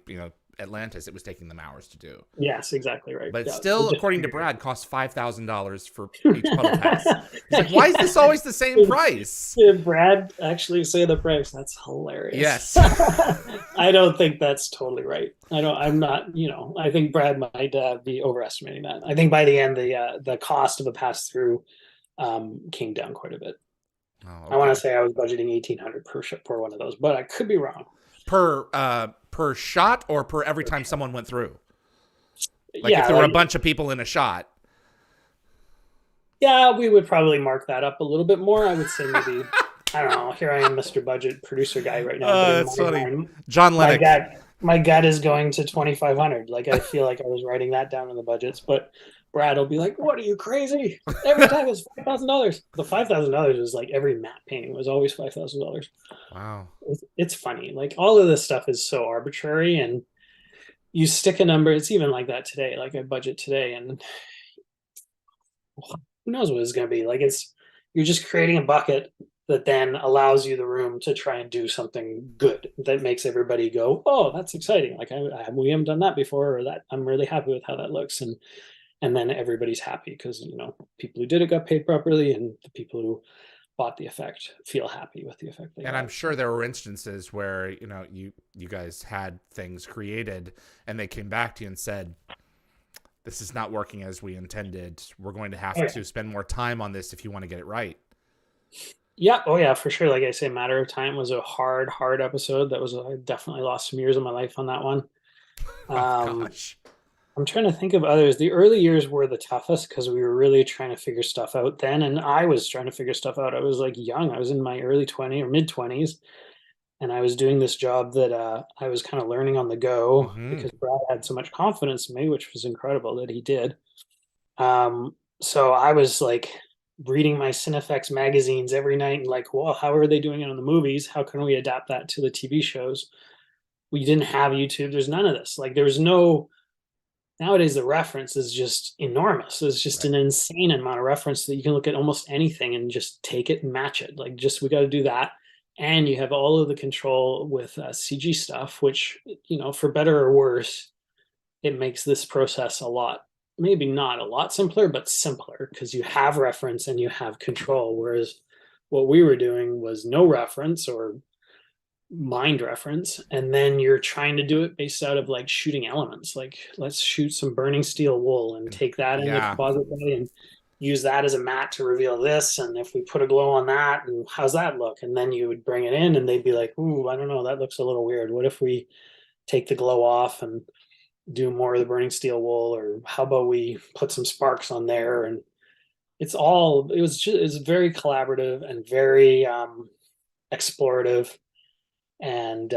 Atlantis, it was taking them hours to do. Yes, exactly right. But Yeah, still, just according to figured Brad, costs $5,000 for each puddle pass. it He's like, why is this out. always the same price? Did Brad actually say the price? That's hilarious. Yes. I don't think that's totally right. I'm not. I think Brad might be overestimating that. I think by the end, the cost of a pass through came down quite a bit. Oh, I want to okay. say I was budgeting 1,800 per one of those, but I could be wrong. Per shot, or per every time someone went through? Like if Yeah, there were a bunch of people in a shot. yeah, we would probably mark that up a little bit more. I would say maybe, I don't know. Here I am, Mr. Budget producer guy right now, but in That's my funny. mind, John my Lennox. gut is going to 2,500. Like I feel like I was writing that down in the budgets, but Brad will be like, "What are you crazy? Every time it's $5,000." The $5,000 was like every matte painting was always $5,000. Wow. It's funny. Like all of this stuff is so arbitrary, and you stick a number. It's even like that today. Like I budget today, and who knows what it's going to be. Like you're just creating a bucket that then allows you the room to try and do something good that makes everybody go, oh, that's exciting. Like we haven't done that before, or that I'm really happy with how that looks. And then everybody's happy because, people who did it got paid properly, and the people who bought the effect feel happy with the effect they And I'm got. sure there were instances where, you guys had things created and they came back to you and said, this is not working as we intended. We're going to have to spend more time on this if you want to get it right. Yeah. Oh yeah, for sure. Like I say, Matter of Time was a hard episode. I definitely lost some years of my life on that one. Oh, Um, gosh. I'm trying to think of others. The early years were the toughest because we were really trying to figure stuff out then, and I was trying to figure stuff out. I was like young. I was in my early 20s or mid 20s, and I was doing this job that I was kind of learning on the go Mm-hmm. because Brad had so much confidence in me, which was incredible that he did. So I was like reading my Cinefex magazines every night and like, well, how are they doing it on the movies? How can we adapt that to the TV shows? We didn't have YouTube. There's none of this. Like there was no nowadays the reference is just enormous. It's just Right. an insane amount of reference that you can look at almost anything and just take it and match it. Like just we got to do that, and you have all of the control with CG stuff, which for better or worse, it makes this process a lot, maybe not a lot simpler, but simpler because you have reference and you have control. Whereas what we were doing was no reference or mind reference, and then you're trying to do it based out of like shooting elements, like let's shoot some burning steel wool and take that in the Yeah. composite bay and use that as a mat to reveal this, and if we put a glow on that, and how's that look, and then you would bring it in and they'd be like, ooh, I don't know, that looks a little weird. What if we take the glow off and do more of the burning steel wool, or how about we put some sparks on there? And it's very collaborative and very explorative, and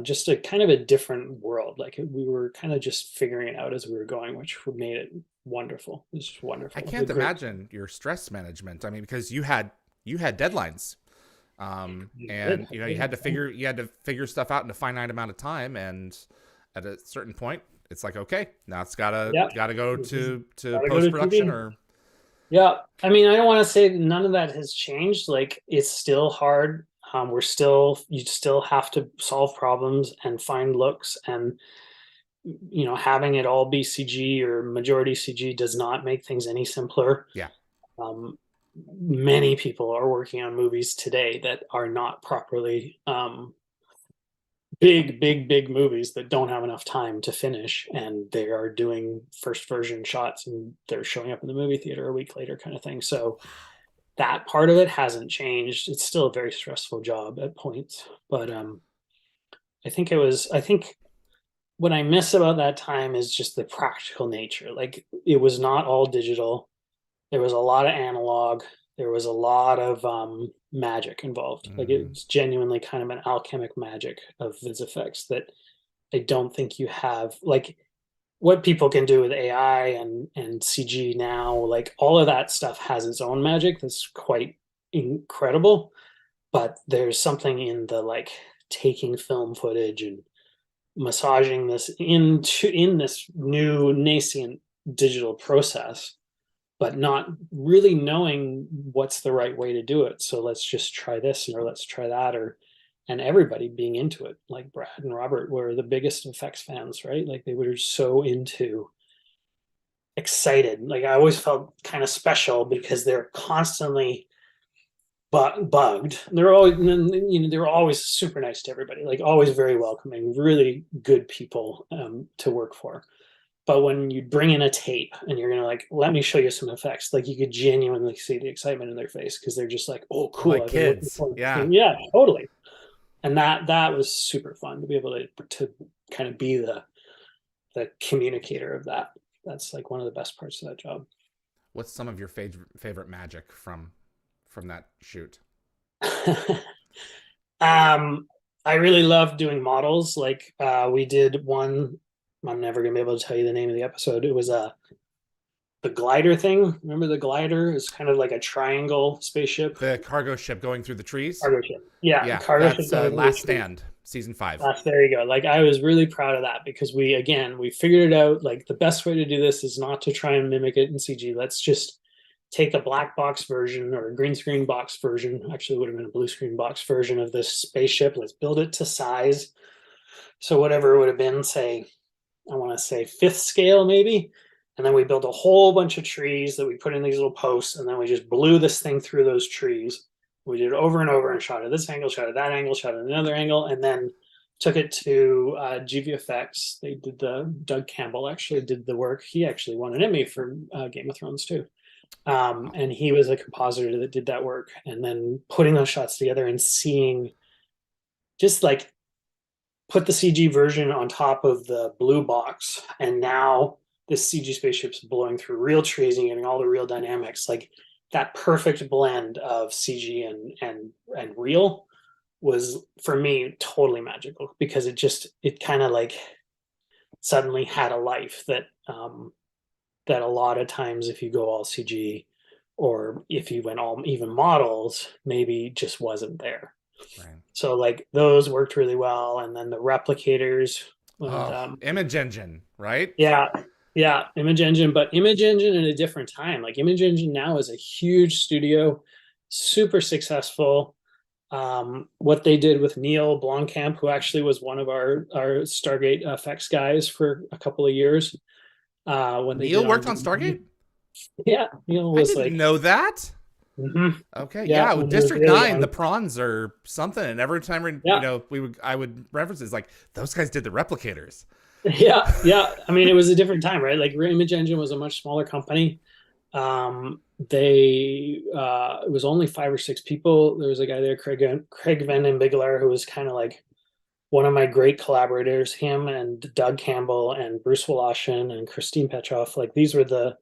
just a kind of a different world. Like we were kind of just figuring it out as we were going, which made it wonderful. It was just wonderful. I can't imagine your stress management. I mean, because you had deadlines, and you had to figure stuff out in a finite amount of time, and at a certain point, it's like, okay, now it's gotta go to post production, or yeah. I mean, I don't want to say none of that has changed. Like it's still hard. You still have to solve problems and find looks, and having it all be CG or majority CG does not make things any simpler. Yeah. Many people are working on movies today that are not properly big movies that don't have enough time to finish, and they are doing first version shots and they're showing up in the movie theater a week later kind of thing. So that part of it hasn't changed. It's still a very stressful job at points, but I think what I miss about that time is just the practical nature. Like, it was not all digital. There was a lot of analog. There was a lot of magic involved. Like, Mm. it's genuinely kind of an alchemic magic of vis effects that I don't think you have. Like, what people can do with AI and CG now, like all of that stuff has its own magic that's quite incredible. But there's something in the like taking film footage and massaging this in this new nascent digital process, but not really knowing what's the right way to do it. So let's just try this, or let's try that, or and everybody being into it. Like Brad and Robert were the biggest effects fans, right? Like, they were so into, excited. Like, I always felt kind of special because they're constantly bugged. They're always, they were always super nice to everybody, like always very welcoming, really good people to work for. But when you bring in a tape and you're gonna like, let me show you some effects, like you could genuinely see the excitement in their face because they're just like, oh, They're cool, like I've been looking kids. forward to Yeah. seeing. Yeah, totally. And that was super fun to be able to kind of be the communicator of that. That's like one of the best parts of that job. What's some of your favorite magic from that shoot? I really love doing models. Like, we did one. I'm never gonna be able to tell you the name of the episode. It was the glider thing. Remember the glider? It's kind of like a triangle spaceship. The cargo ship going through the trees? Cargo ship. Yeah, Yeah, cargo ship that's going through the Last trees. Stand, season 5. There you go. Like, I was really proud of that because we figured it out. Like, the best way to do this is not to try and mimic it in CG. Let's just take a black box version or a green screen box version. Actually, it would have been a blue screen box version of this spaceship. Let's build it to size. So whatever it would have been, say, I want to say fifth scale maybe. And then we built a whole bunch of trees that we put in these little posts, and then we just blew this thing through those trees. We did it over and over and shot at this angle, shot at that angle, shot at another angle, and then took it to GVFX. They did Doug Campbell actually did the work. He actually won an Emmy for Game of Thrones too. And he was a compositor that did that work. And then putting those shots together and seeing, just like, put the CG version on top of the blue box, and now this CG spaceship's blowing through real trees and getting all the real dynamics. Like, that perfect blend of CG and real was, for me, totally magical because it kind of like suddenly had a life that a lot of times if you go all CG or if you went all even models, maybe just wasn't there. Right. So like those worked really well, and then the replicators. And, Oh, Image Engine, right? yeah, Image Engine, but Image Engine in a different time. Like, Image Engine now is a huge studio, super successful. What they did with Neil Blomkamp, who actually was one of our Stargate effects guys for a couple of years. When they Neil did worked on Stargate? Yeah, Neil I was didn't like, know that. mhm. Okay, Yeah, yeah, with when he was District really 9, young. the prawns are something, and every time Yeah, I would reference it, like those guys did the replicators. yeah. I mean, it was a different time, right? Like, Image Engine was a much smaller company. They it was only 5 or 6 people. There was a guy there, Craig Van den Bigelaar, who was kind of like one of my great collaborators. Him and Doug Campbell and Bruce Woloshyn and Christine Petroff. Like, these were the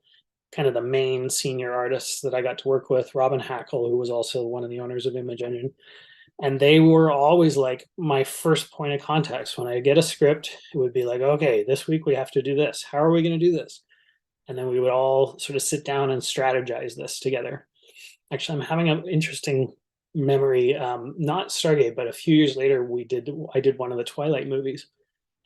kind of the main senior artists that I got to work with. Robin Hackle, who was also one of the owners of Image Engine. And they were always like my first point of contact. When I get a script, it would be like, okay, this week we have to do this. How are we going to do this? And then we would all sort of sit down and strategize this together. Actually, I'm having an interesting memory. Not Stargate, but a few years later, I did one of the Twilight movies,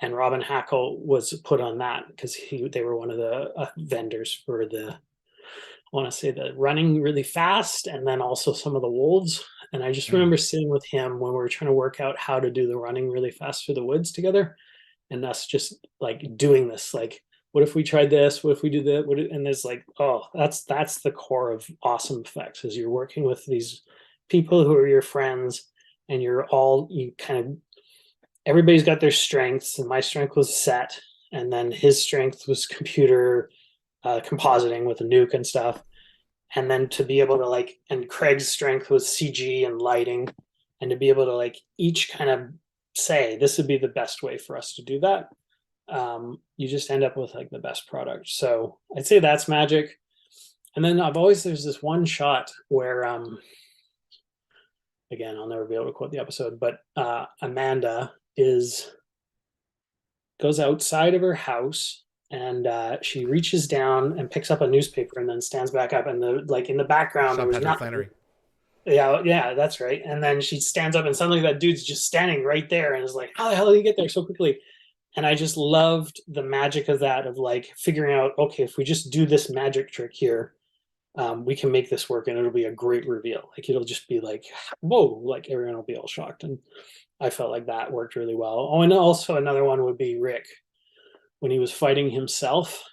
and Robin Hackle was put on that because they were one of the vendors for I want to say the running really fast, and then also some of the wolves. And I just Mm. remember sitting with him when we were trying to work out how to do the running really fast through the woods together. and us just like doing this, like, what if we tried this? What if we do that? And there's like, oh, that's the core of awesome effects, is you're working with these people who are your friends, and you kind of, everybody's got their strengths, and my strength was set, and then his strength was computer compositing with a nuke and stuff. And then to be able to like, and Craig's strength was CG and lighting, and to be able to like each kind of say this would be the best way for us to do that, you just end up with like the best product. So I'd say that's magic. And then there's this one shot where again, I'll never be able to quote the episode, but Amanda goes outside of her house, and she reaches down and picks up a newspaper and then stands back up, and in the background there was nothing. Yeah, that's right. And then she stands up, and suddenly that dude's just standing right there, and is like, how the hell did you get there so quickly? And I just loved the magic of that, of like figuring out, okay, if we just do this magic trick here, we can make this work, and it'll be a great reveal. Like, it'll just be like, whoa, like everyone will be all shocked. And I felt like that worked really well. Oh, and also another one would be Rick when he was fighting himself.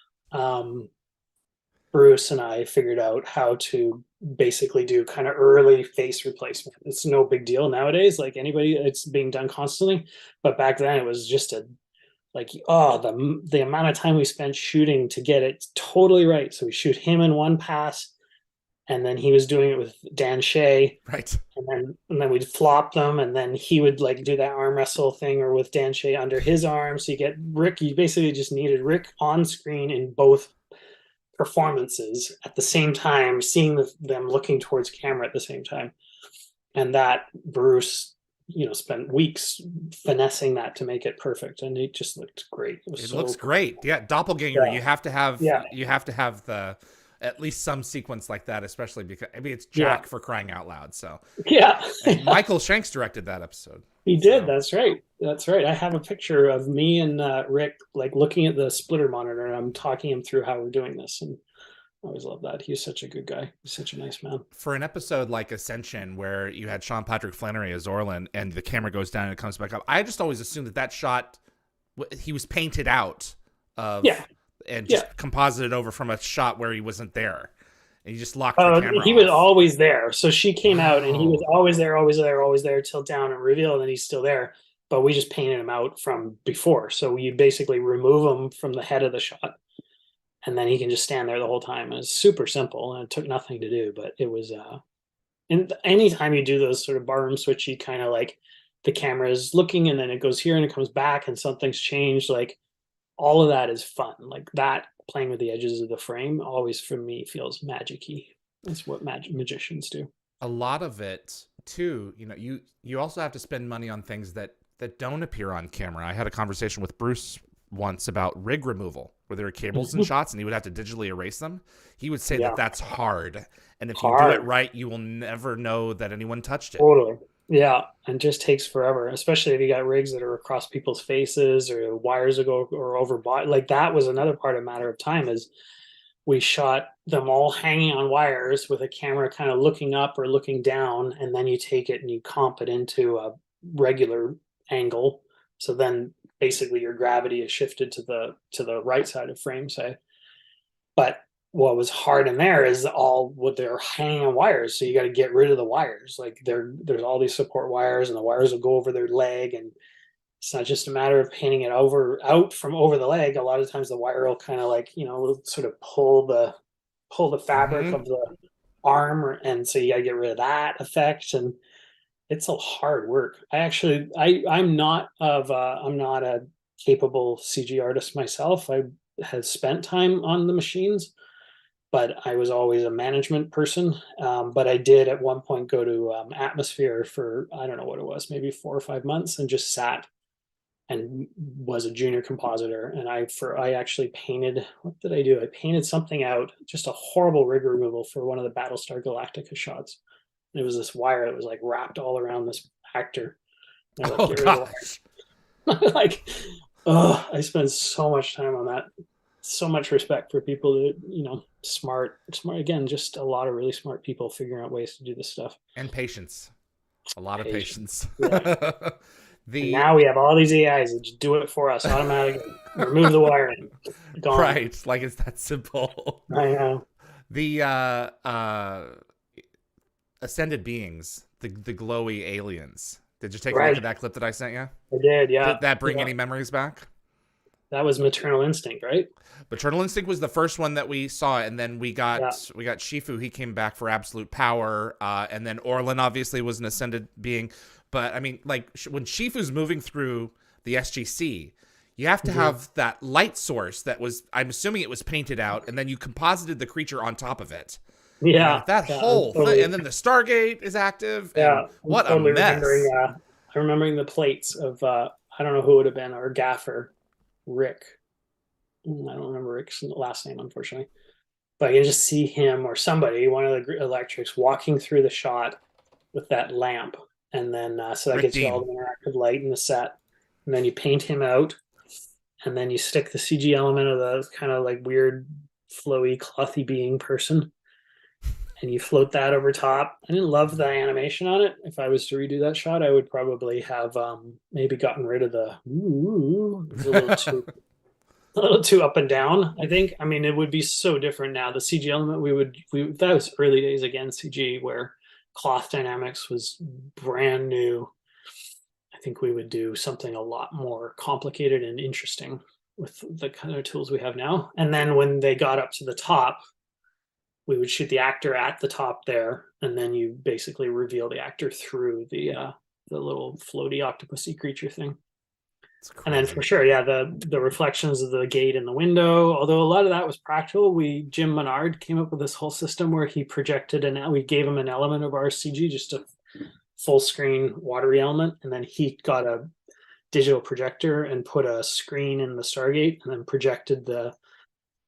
Bruce and I figured out how to basically do kind of early face replacement. It's no big deal nowadays, like anybody, it's being done constantly. But back then it was just the amount of time we spent shooting to get it totally right. So we shoot him in one pass, and then he was doing it with Dan Shea, right? And then we'd flop them, and then he would like do that arm wrestle thing, or with Dan Shea under his arm. So you get Rick. You basically just needed Rick on screen in both performances at the same time, seeing them looking towards camera at the same time. And that Bruce, spent weeks finessing that to make it perfect, and it just looked great. It looks great. Yeah, doppelganger. You have to have. You have to have the. At least some sequence like that, especially because it's Jack for crying out loud. So Michael Shanks directed that episode. He did. That's right. I have a picture of me and Rick like looking at the splitter monitor, and I'm talking him through how we're doing this. And I always love that. He's such a good guy. He's such a nice man. For an episode like Ascension, where you had Sean Patrick Flannery as Orlin, and the camera goes down and it comes back up, I just always assumed that shot, he was painted out of. Yeah. And just composited over from a shot where he wasn't there, and he just locked the camera. He was always there. So she came out, and he was always there till down and reveal, and then he's still there. But we just painted him out from before. So you basically remove him from the head of the shot, and then he can just stand there the whole time. And it's super simple, and it took nothing to do. But it was, and anytime you do those sort of barroom switchy kind of like the camera is looking, and then it goes here and it comes back, and something's changed, like. All of that is fun. Like that, playing with the edges of the frame always for me feels magic-y. That's what magicians do. A lot of it too, you also have to spend money on things that don't appear on camera. I had a conversation with Bruce once about rig removal, where there are cables and shots and he would have to digitally erase them. He would say that that's hard. And if you do it right, you will never know that anyone touched it. Totally. Yeah, and just takes forever, especially if you got rigs that are across people's faces, or wires that go or over body. Like that was another part of Matter of Time, is we shot them all hanging on wires with a camera kind of looking up or looking down, and then you take it and you comp it into a regular angle. So then basically your gravity is shifted to the right side of frame, say. But what was hard in there is they're hanging on wires. So you got to get rid of the wires. Like there's all these support wires, and the wires will go over their leg. And it's not just a matter of painting it out from over the leg. A lot of times the wire will kind of like, sort of pull the fabric of the arm. And so you got to get rid of that effect. And it's a hard work. I'm not a capable CG artist myself. I have spent time on the machines, but I was always a management person. But I did at one point go to Atmosphere for, I don't know what it was, maybe 4 or 5 months, and just sat and was a junior compositor. And I actually painted, what did I do? I painted something out, just a horrible rig removal for one of the Battlestar Galactica shots. And it was this wire that was like wrapped all around this actor. Oh gosh. I spent so much time on that. So much respect for people that, smart, again, just a lot of really smart people figuring out ways to do this stuff. And patience. A lot of patience. Yeah. And The now we have all these AIs that just do it for us automatically. Remove the wiring. Gone. right, like it's that simple. I know. The ascended beings, the glowy aliens. Did you take a look Right. at that clip that I sent you? I did. Yeah. Did that bring Yeah. any memories back? That was Maternal Instinct, right? Maternal Instinct was the first one that we saw, and then we got Yeah. Shifu. He came back for Absolute Power, and then Orlin obviously was an ascended being. But I mean, like when Shifu's moving through the SGC, you have to have that light source that was. I'm assuming it was painted out, and then you composited the creature on top of it. Yeah. That Yeah. whole Totally, thing, and then the Stargate is active, and yeah. I'm what a totally mess! remembering. I'm remembering the plates of I don't know who it would have been, or Gaffer, Rick. I don't remember Rick's last name, unfortunately. But I can just see him or somebody, one of the electrics, walking through the shot with that lamp, and then so that Rick gets you all Dean. the interactive light in the set, and then you paint him out, and then you stick the CG element of the kind of like weird, flowy, clothy being person, and you float that over top. I didn't love the animation on it. If I was to redo that shot, I would probably have maybe gotten rid of the ooh. It was a little too up and down, I think. I mean, it would be so different now. The CG element, that was early days again, CG, where cloth dynamics was brand new. I think we would do something a lot more complicated and interesting with the kind of tools we have now. And then when they got up to the top, we would shoot the actor at the top there, and then you basically reveal the actor through the little floaty octopusy creature thing. And then for sure, yeah, the reflections of the gate in the window, although a lot of that was practical. Jim Menard came up with this whole system where he projected, and we gave him an element of our CG, just a full screen watery element, and then he got a digital projector and put a screen in the Stargate, and then projected the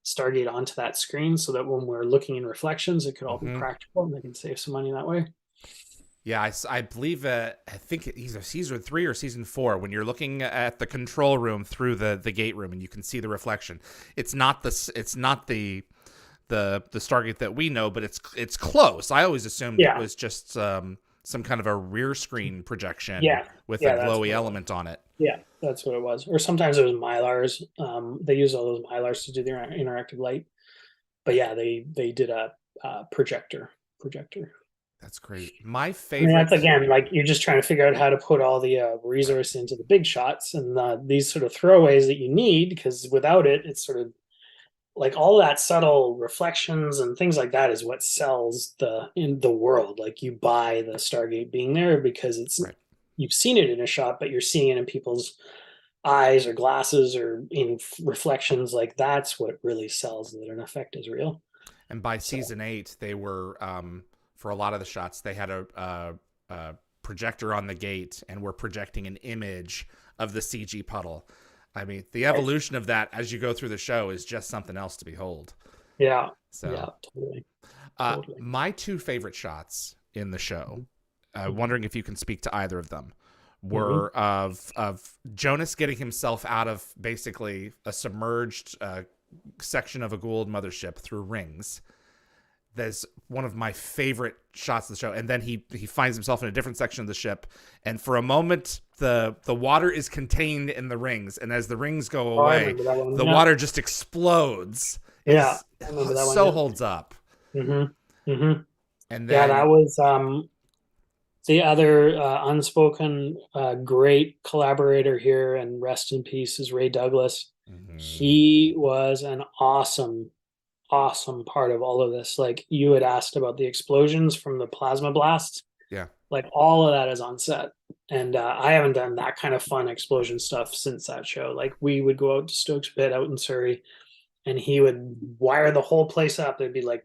Stargate onto that screen, so that when we're looking in reflections, it could all be practical, and they can save some money that way. Yeah, I believe I think either season 3 or season 4, when you're looking at the control room through the gate room and you can see the reflection. It's not the Stargate that we know, but it's close. I always assumed it was just some kind of a rear screen projection with a glowy element on it. Yeah, that's what it was. Or sometimes it was Mylars. They use all those Mylars to do their interactive light. But yeah, they did a projector. That's great. My favorite. I mean, that's again, like you're just trying to figure out how to put all the resource into the big shots and these sort of throwaways that you need, because without it, it's sort of like all that subtle reflections and things like that is what sells in the world. Like you buy the Stargate being there because it's you've seen it in a shot, but you're seeing it in people's eyes or glasses or in reflections. Like that's what really sells that an effect is real. And by season 8, they were. For a lot of the shots, they had a projector on the gate and were projecting an image of the CG puddle. I mean, the evolution of that as you go through the show is just something else to behold. Yeah. So, yeah, totally. My 2 favorite shots in the show, wondering if you can speak to either of them, were of Jonas getting himself out of basically a submerged section of a Goa'uld mothership through rings. That's one of my favorite shots of the show. And then he finds himself in a different section of the ship. And for a moment, the water is contained in the rings. And as the rings go away, the water just explodes. Yeah. I remember that one. So holds up. And then, that was the other unspoken great collaborator here, and rest in peace, is Ray Douglas. He was an awesome part of all of this. Like you had asked about the explosions from the plasma blast. Yeah. Like all of that is on set. And I haven't done that kind of fun explosion stuff since that show. Like we would go out to Stokes Pit out in Surrey, and he would wire the whole place up. There'd be like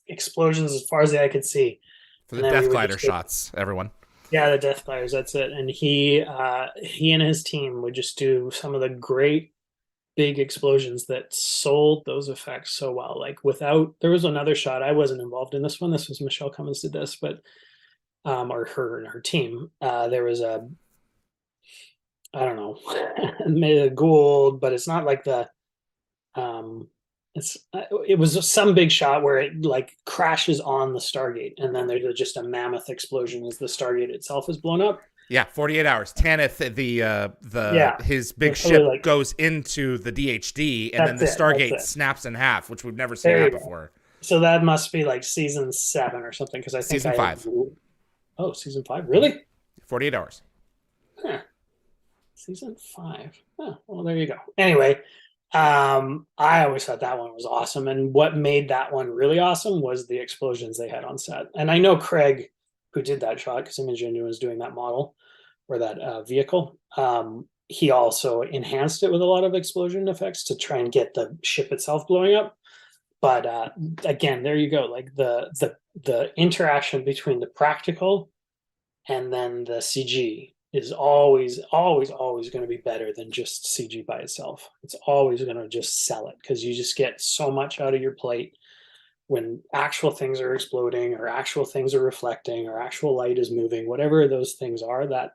explosions as far as the eye could see. For the Death Glider shots, everyone. Yeah, the Death Gliders, that's it. And he and his team would just do some of the great big explosions that sold those effects so well. Like there was another shot. I wasn't involved in this one. This was Michelle Cummins did this, but or her and her team. There was I don't know, made a Goa'uld, but it's not like it was some big shot where it like crashes on the Stargate, and then there's just a mammoth explosion as the Stargate itself is blown up. Yeah, 48 hours. Tanith, the Yeah, his big it's probably ship like goes into the DHD, and then that's the it. That's Stargate it. snaps in half, which we've never seen There that you go. before. So that must be like season 7 or something because I think Season I had. 5. Oh, season 5, Mm-hmm. really? 48 hours. Huh. Season 5. Oh, well, there you go. Anyway, I always thought that one was awesome, and what made that one really awesome was the explosions they had on set. And I know Craig, who did that shot, because Imogen was doing that model or that vehicle. He also enhanced it with a lot of explosion effects to try and get the ship itself blowing up. But again, there you go. Like the interaction between the practical and then the CG is always going to be better than just CG by itself. It's always going to just sell it because you just get so much out of your plate when actual things are exploding or actual things are reflecting or actual light is moving, whatever those things are, that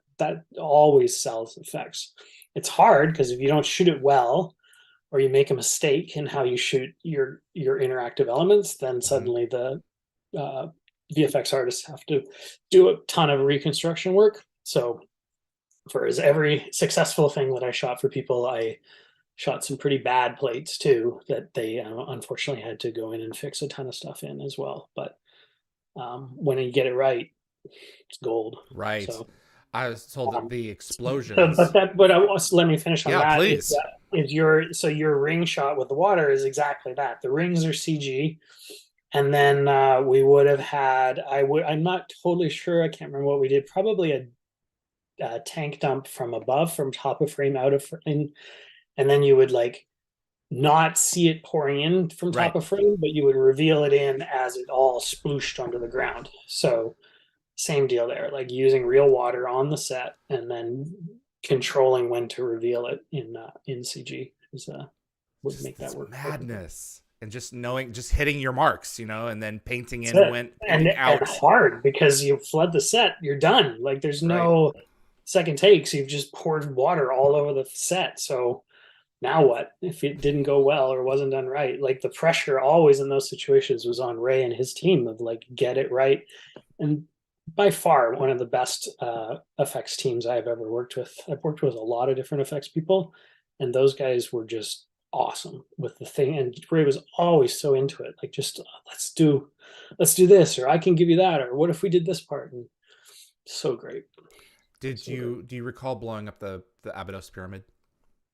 always sells effects. It's hard because if you don't shoot it well or you make a mistake in how you shoot your interactive elements, then suddenly the VFX artists have to do a ton of reconstruction work. So for every successful thing that I shot for people, I shot some pretty bad plates too that they unfortunately had to go in and fix a ton of stuff in as well. But when you get it right, it's gold. Right. So, I was told that um, the but explosions. that, but I was, let me finish on Yeah, that. please. Is your your ring shot with the water is exactly that. The rings are CG, and then we would have had. I'm not totally sure. I can't remember what we did. Probably a tank dump from above, from top of frame, out of frame, and then you would like not see it pouring in from top Right. of frame, but you would reveal it in as it all splooshed onto the ground. So same deal there, like using real water on the set and then controlling when to reveal it in CG is would Just make that this work perfectly. madness. And just knowing, just hitting your marks, and then painting That's in, it. went And painting out. hard because you flood the set, you're done. Like there's Right. no second takes. You've just poured water all over the set. So now what if it didn't go well or wasn't done right? Like the pressure always in those situations was on Ray and his team of like get it right. And by far one of the best effects teams I've ever worked with. I've worked with a lot of different effects people, and those guys were just awesome with the thing. And Ray was always so into it, like just let's do this, or I can give you that, or what if we did this part? And so great. Did So great. do you recall blowing up the Abydos pyramid?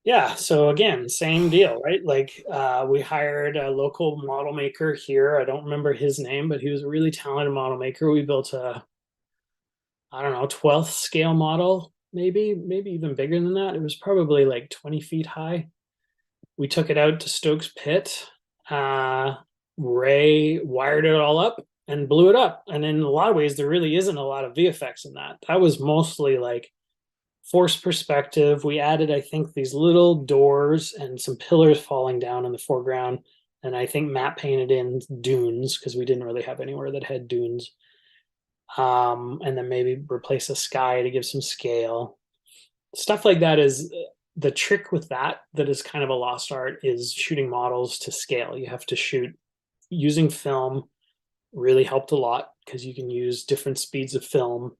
Yeah, so again, same deal, right? Like we hired a local model maker here. I don't remember his name, but he was a really talented model maker. We built a, I don't know, 12th scale model, maybe even bigger than that. It was probably like 20 feet high. We took it out to Stokes Pit. Uh, Ray wired it all up and blew it up. And in a lot of ways, there really isn't a lot of VFX in that. That was mostly like forced perspective. We added, I think, these little doors and some pillars falling down in the foreground. And I think Matt painted in dunes because we didn't really have anywhere that had dunes. And then maybe replace a sky to give some scale. Stuff like that is the trick with that is kind of a lost art is shooting models to scale. You have to shoot using film really helped a lot because you can use different speeds of film.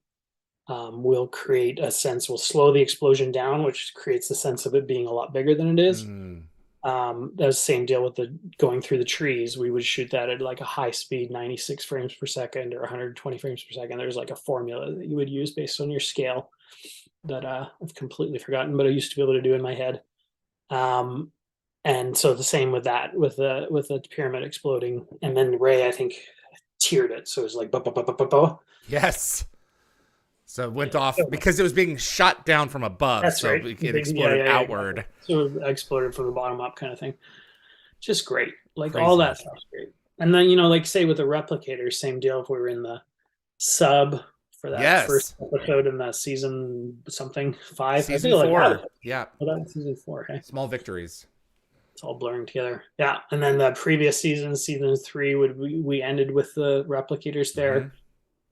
Will create a sense, will slow the explosion down, which creates the sense of it being a lot bigger than it is. Mm. That was the same deal with the going through the trees. We would shoot that at like a high speed, 96 frames per second or 120 frames per second. There's like a formula that you would use based on your scale that I've completely forgotten, but I used to be able to do in my head. And so the same with that, with the pyramid exploding, and then Ray, I think, tiered it, so it was like, Yes. So it went off so because it was being shot down from above, that's so right. it Yeah, exploded yeah, yeah, exactly. outward. So it exploded from the bottom up, kind of thing. Just great, like all that Craziness. stuff's great. And then like say with the replicator, same deal. If we were in the sub for that first Yes. episode in the season something 5, I Season feel like that 4. was, Yeah. well, that was season 4. Okay, Small victories. it's all blurring together. Yeah, and then the previous season 3, we ended with the replicators Mm-hmm. there.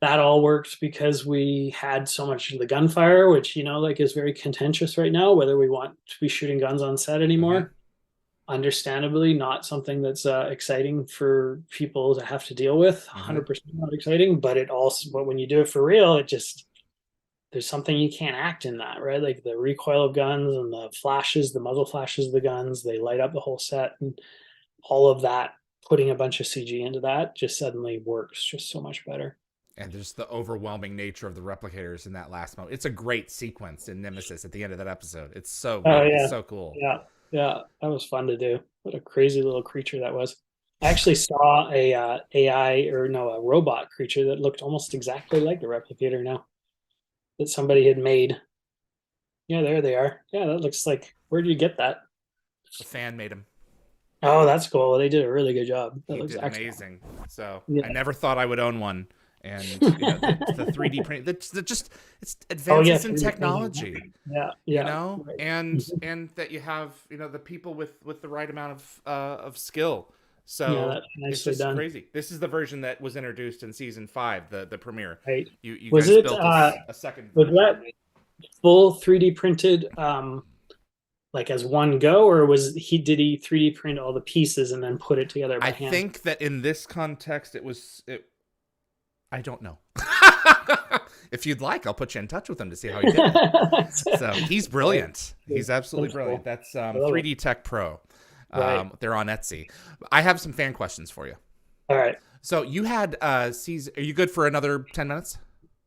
That all worked because we had so much of the gunfire, which like is very contentious right now, whether we want to be shooting guns on set Mm-hmm. anymore. Understandably, not something that's exciting for people to have to deal with. Mm-hmm. 100% not exciting, but it also, but when you do it for real, it just there's something you can't act in that, right? Like the recoil of guns and the flashes, the muzzle flashes of the guns, they light up the whole set, and all of that. Putting a bunch of CG into that just suddenly works just so much better. And just the overwhelming nature of the replicators in that last moment. It's a great sequence in Nemesis at the end of that episode. Oh It's yeah, so cool. yeah, yeah. That was fun to do. What a crazy little creature that was. I actually saw a AI, or no, a robot creature that looked almost exactly like the replicator now, that somebody had made. Yeah, there they are. Yeah, that looks like. Where do you get that? A fan made him. Oh, that's cool. They did a really good job. That He looks did excellent. amazing. So Yeah. I never thought I would own one. And the 3D print, just it's Oh yeah, advances in 3D printing. technology. Yeah, yeah. Right. And that you have the people with the right amount of skill. Yeah, So that's it's nicely just done. crazy. This is the version that was introduced in season 5, the premiere. Right. You Was guys it built a second was version. that full 3D printed like as one go, or did he 3D print all the pieces and then put it together I by hand? think that in this context I don't know. If you'd like, I'll put you in touch with him to see how he did it. So he's brilliant. He's absolutely brilliant. That's 3D Tech Pro. Right. They're on Etsy. I have some fan questions for you. All right. So you had season. Are you good for another 10 minutes?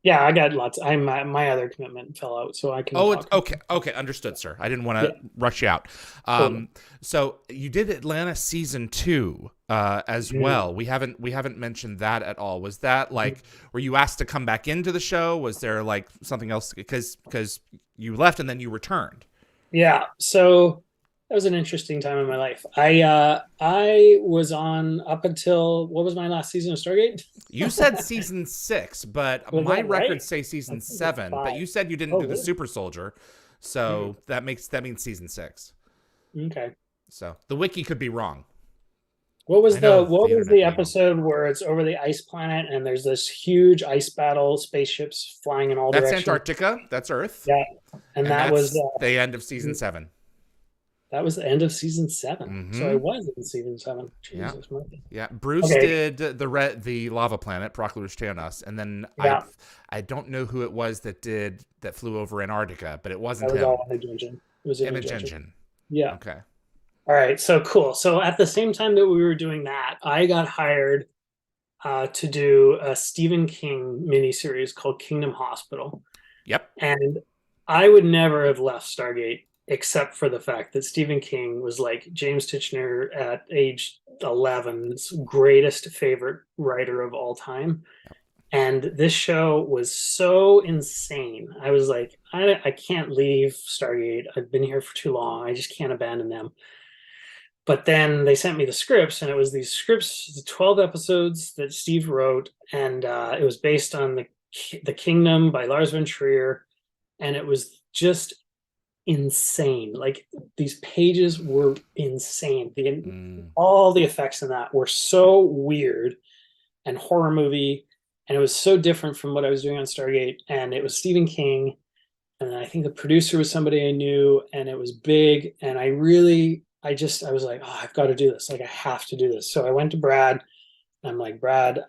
Yeah, I got lots. My other commitment fell out, so I can Oh, talk. okay. Okay, understood, sir. I didn't want to rush you out. Totally. So you did Atlantis Season 2 as well. We haven't mentioned that at all. Was that like, were you asked to come back into the show? Was there like something else? Because you left and then you returned. Yeah. So that was an interesting time in my life. I was on up until, what was my last season of Stargate? You said Season 6, but Was my that right? records say I Season think it's 7. But five. you said you didn't Oh, do the really? Super Soldier, so that means Season 6. Okay. So the wiki could be wrong. What I was know what the was internet the could be wrong. episode where it's over the ice planet and there's this huge ice battle, spaceships flying in all That's directions? Antarctica. That's Earth. Yeah, and And that was that's the end of Season 7. the end of season 7. So I Mm-hmm. was in season 7. Yeah. Jesus, Murphy. Yeah. Bruce Okay. did the lava planet, Proclus Teonos, and then Yeah, I don't know who it was that flew over Antarctica, but it wasn't that was him. all Image Engine. It was Image Image Engine. Engine. Yeah. Okay. All right. So cool. So at the same time that we were doing that, I got hired to do a Stephen King miniseries called Kingdom Hospital. Yep. And I would never have left Stargate except for the fact that Stephen King was like James Tichenor at age 11's greatest favorite writer of all time. And this show was so insane. I was like, I can't leave Stargate. I've been here for too long. I just can't abandon them. But then they sent me the scripts, and it was these scripts, the 12 episodes that Steve wrote, and it was based on the Kingdom by Lars von Trier, and it was just insane. Like these pages were insane. All the effects in that were so weird and horror movie, and it was so different from what I was doing on Stargate. And it was Stephen King, and I think the producer was somebody I knew, and it was big. And I was like, oh, I've got to do this. Like I have to do this. So I went to Brad. And I'm like, Brad,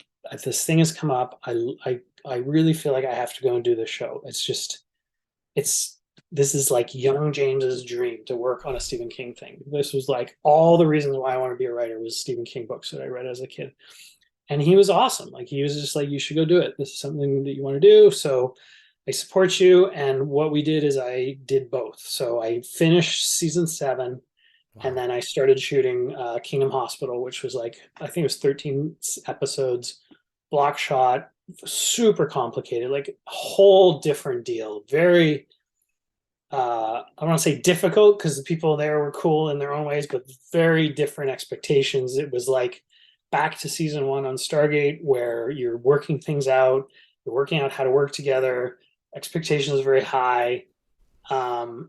this thing has come up. I really feel like I have to go and do this show. This is like young James's dream to work on a Stephen King thing. This was like all the reasons why I want to be a writer was Stephen King books that I read as a kid. And he was awesome. Like he was just like, you should go do it. This is something that you want to do. So I support you. And what we did is I did both. So I finished season 7. Wow. And then I started shooting Kingdom Hospital, which was like, I think it was 13 episodes, block shot, super complicated, like a whole different deal. Very, I want to say difficult because the people there were cool in their own ways, but very different expectations. It was like back to season 1 on Stargate where you're working things out, you're working out how to work together. Expectations are very high.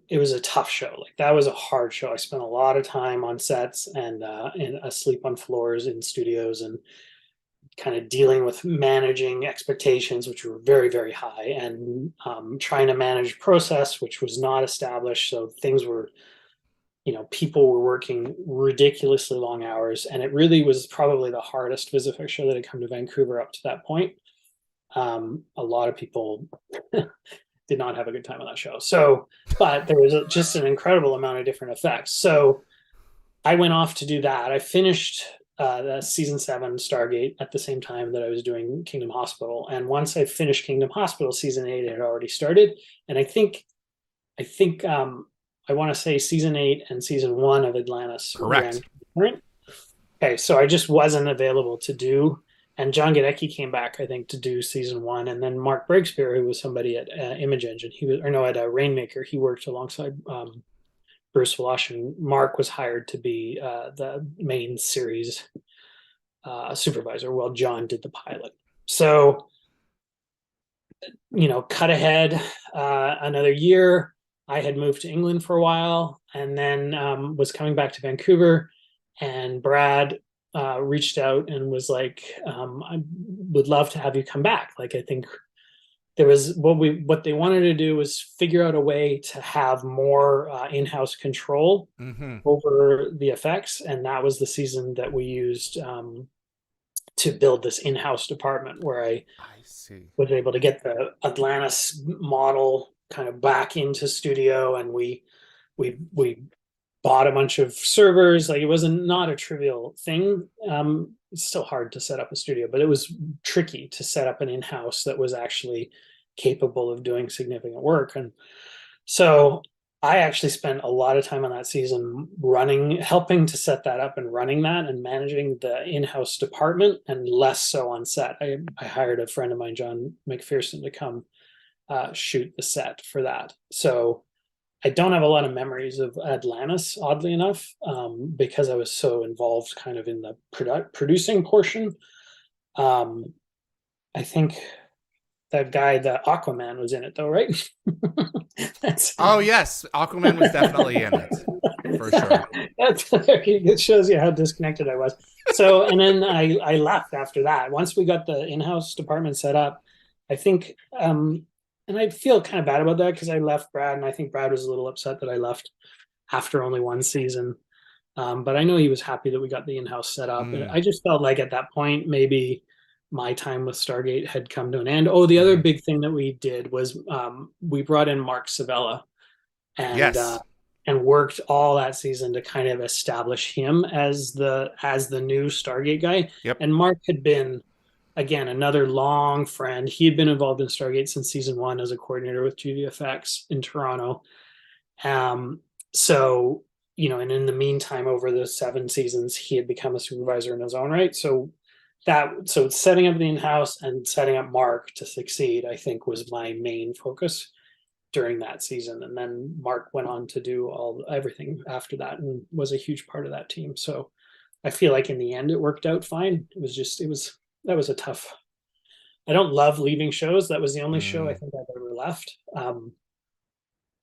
It was a tough show. Like that was a hard show. I spent a lot of time on sets and asleep on floors in studios and kind of dealing with managing expectations, which were very, very high, and trying to manage process, which was not established. So things were, people were working ridiculously long hours, and it really was probably the hardest VFX show that had come to Vancouver up to that point. A lot of people did not have a good time on that show. So, but there was just an incredible amount of different effects. So I went off to do that. I finished the season 7 Stargate at the same time that I was doing Kingdom Hospital. And once I finished Kingdom Hospital, season 8 had already started. And I think I want to say season 8 and season 1 of Atlantis. Correct. Right? Okay, so I just wasn't available to do. And John Gadecki came back, I think, to do season 1, and then Mark Breakspear, who was somebody at Image Engine, at Rainmaker, he worked alongside Bruce Walosh, and Mark was hired to be the main series supervisor while John did the pilot. So, cut ahead another year. I had moved to England for a while, and then was coming back to Vancouver, and Brad reached out and was like, I would love to have you come back. Like, I think there was what they wanted to do was figure out a way to have more in-house control over the effects. And that was the season that we used to build this in-house department where I was able to get the Atlantis model kind of back into studio, and we bought a bunch of servers. Like, it was not a trivial thing. It's still hard to set up a studio, but it was tricky to set up an in-house that was actually capable of doing significant work. And so I actually spent a lot of time on that season helping to set that up and running that and managing the in-house department, and less so on set. I hired a friend of mine, John McPherson, to come shoot the set for that. So I don't have a lot of memories of Atlantis, oddly enough, because I was so involved kind of in the producing portion. I think that guy, the Aquaman, was in it though, right? Oh yes, Aquaman was definitely in it, for sure. It shows you how disconnected I was. So, and then I left after that. Once we got the in-house department set up, I think, and I feel kind of bad about that because I left Brad, and I think Brad was a little upset that I left after only one season. But I know he was happy that we got the in-house set up. And I just felt like at that point, maybe my time with Stargate had come to an end. Oh, the other big thing that we did was we brought in Mark Savella and worked all that season to kind of establish him as the new Stargate guy. Yep. And Mark had been, again, another long friend. He had been involved in Stargate since season 1 as a coordinator with GVFX in Toronto. So, and in the meantime, over the 7 seasons, he had become a supervisor in his own right. So setting up the in-house and setting up Mark to succeed, I think, was my main focus during that season. And then Mark went on to do everything after that and was a huge part of that team. So I feel like in the end, it worked out fine. That was a tough. I don't love leaving shows. That was the only show I think I've ever left.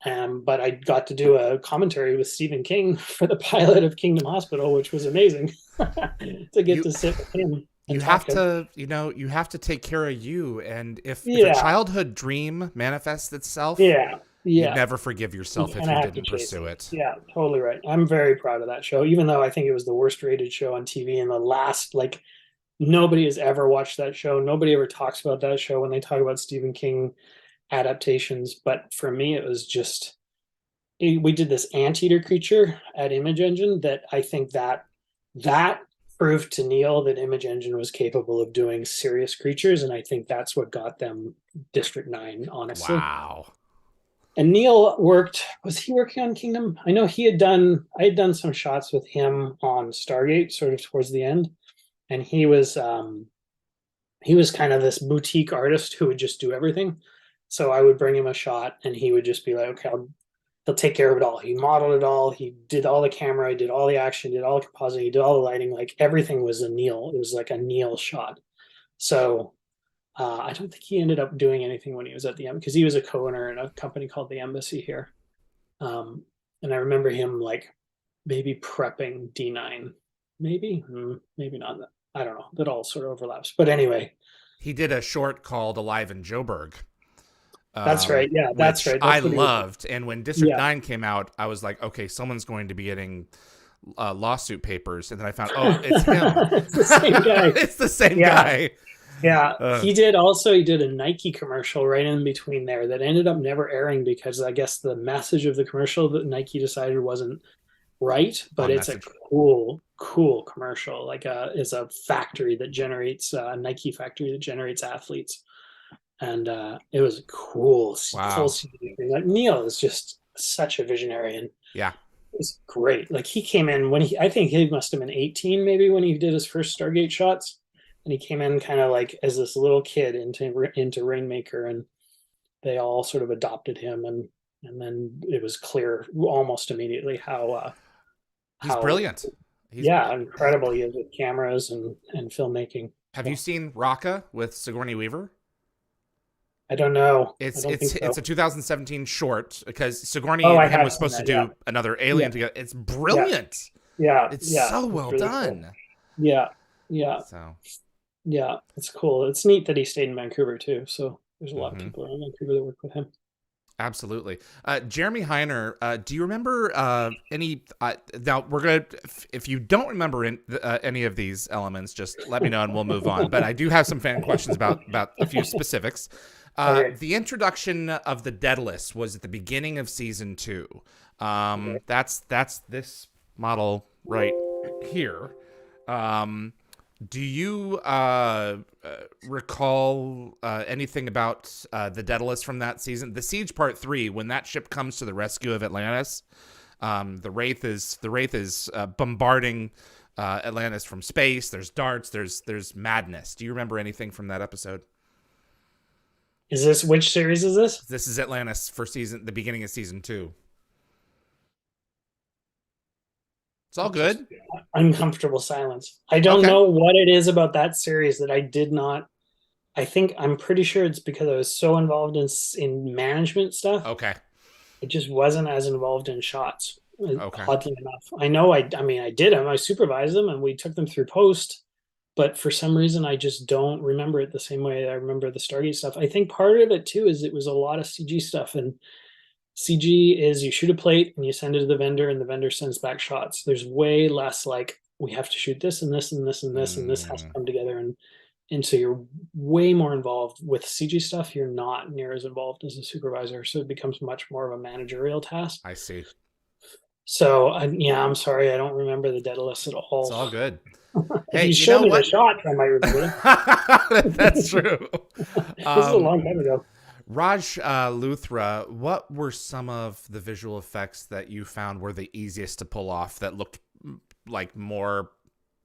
But I got to do a commentary with Stephen King for the pilot of Kingdom Hospital, which was amazing to get to sit with him. You have to take care of you. And if a childhood dream manifests itself, you never forgive yourself if you didn't pursue it. Yeah, totally right. I'm very proud of that show, even though I think it was the worst rated show on TV in the last, nobody has ever watched that show. Nobody ever talks about that show when they talk about Stephen King adaptations. But for me, it was just, we did this anteater creature at Image Engine that I think that proved to Neil that Image Engine was capable of doing serious creatures. And I think that's what got them District 9, honestly. Wow. And Neil was he working on Kingdom? I know I had done some shots with him on Stargate sort of towards the end. And he was kind of this boutique artist who would just do everything. So I would bring him a shot and he would just be like, okay, he'll take care of it all. He modeled it all. He did all the camera. He did all the action. He did all the compositing. He did all the lighting. Like, everything was a Neil. It was like a Neil shot. So I don't think he ended up doing anything when he was at the because he was a co-owner in a company called the Embassy here. And I remember him maybe prepping D9. Maybe not. I don't know. That all sort of overlaps. But anyway. He did a short called Alive in Joburg. That's right. Yeah, that's right. I loved. And when District 9 came out, I was like, okay, someone's going to be getting lawsuit papers. And then I found, it's him. It's the same guy. It's the same guy. Yeah, Uh, he did a Nike commercial right in between there that ended up never airing because I guess the message of the commercial that Nike decided wasn't right, but on it's a message. cool commercial. Like it's a factory that generates a Nike factory that generates athletes, and it was a cool full Wow. CD. Like Neil is just such a visionary, and Yeah. it's great. Like he came in when I think he must have been 18 maybe when he did his first Stargate shots, and he came in kind of like as this little kid into Rainmaker, and they all sort of adopted him, and then it was clear almost immediately He's how brilliant. He's yeah incredible he is with cameras and filmmaking. Have you So seen Raka with Sigourney Weaver? I don't know. I It's don't think it's it's so. a 2017 short because Sigourney Oh, and I him have was seen supposed to that. Yeah, do another yeah, Alien together. It's yeah, brilliant. yeah, It's yeah. so It's well really cool. done. Yeah, yeah, So, yeah. It's cool. It's neat that he stayed in Vancouver too. So there's a lot of mhm. people around Vancouver that work with him. Absolutely. Jeremy Heiner, do you remember any? Now, we're going to, if you don't remember any of these elements, just let me know and we'll move on. But I do have some fan questions about a few specifics. Okay. The introduction of the Daedalus was at the beginning of season 2. Okay. That's this model right here. Do you recall anything about the Daedalus from that season? The Siege Part 3, when that ship comes to the rescue of Atlantis, the Wraith is bombarding Atlantis from space. There's darts. There's madness. Do you remember anything from that episode? Is this which series is this? This is Atlantis for the beginning of season 2. It's all Just good. uncomfortable silence. I don't Okay. know what it is about that series that I did not. I'm pretty sure it's because I was so involved in management stuff. Okay. It just wasn't as involved in shots. Okay. Oddly enough, I know. I mean, I did them. I supervised them, and we took them through post. But for some reason, I just don't remember it the same way I remember the Stargate stuff. I think part of it too is it was a lot of CG stuff, and CG is you shoot a plate and you send it to the vendor, and the vendor sends back shots. There's way less like we have to shoot this and this and this and this and this has to Mm, come together, and so you're way more involved with CG stuff. You're not near as involved as a supervisor, so it becomes much more of a managerial task. I see. So yeah, I'm sorry, I don't remember the Daedalus at It's all. all good. If Hey, you you showed know me the what? shot, I might remember them. That's true. This is a Um, long time ago. Raj Luthra, what were some of the visual effects that you found were the easiest to pull off that looked like more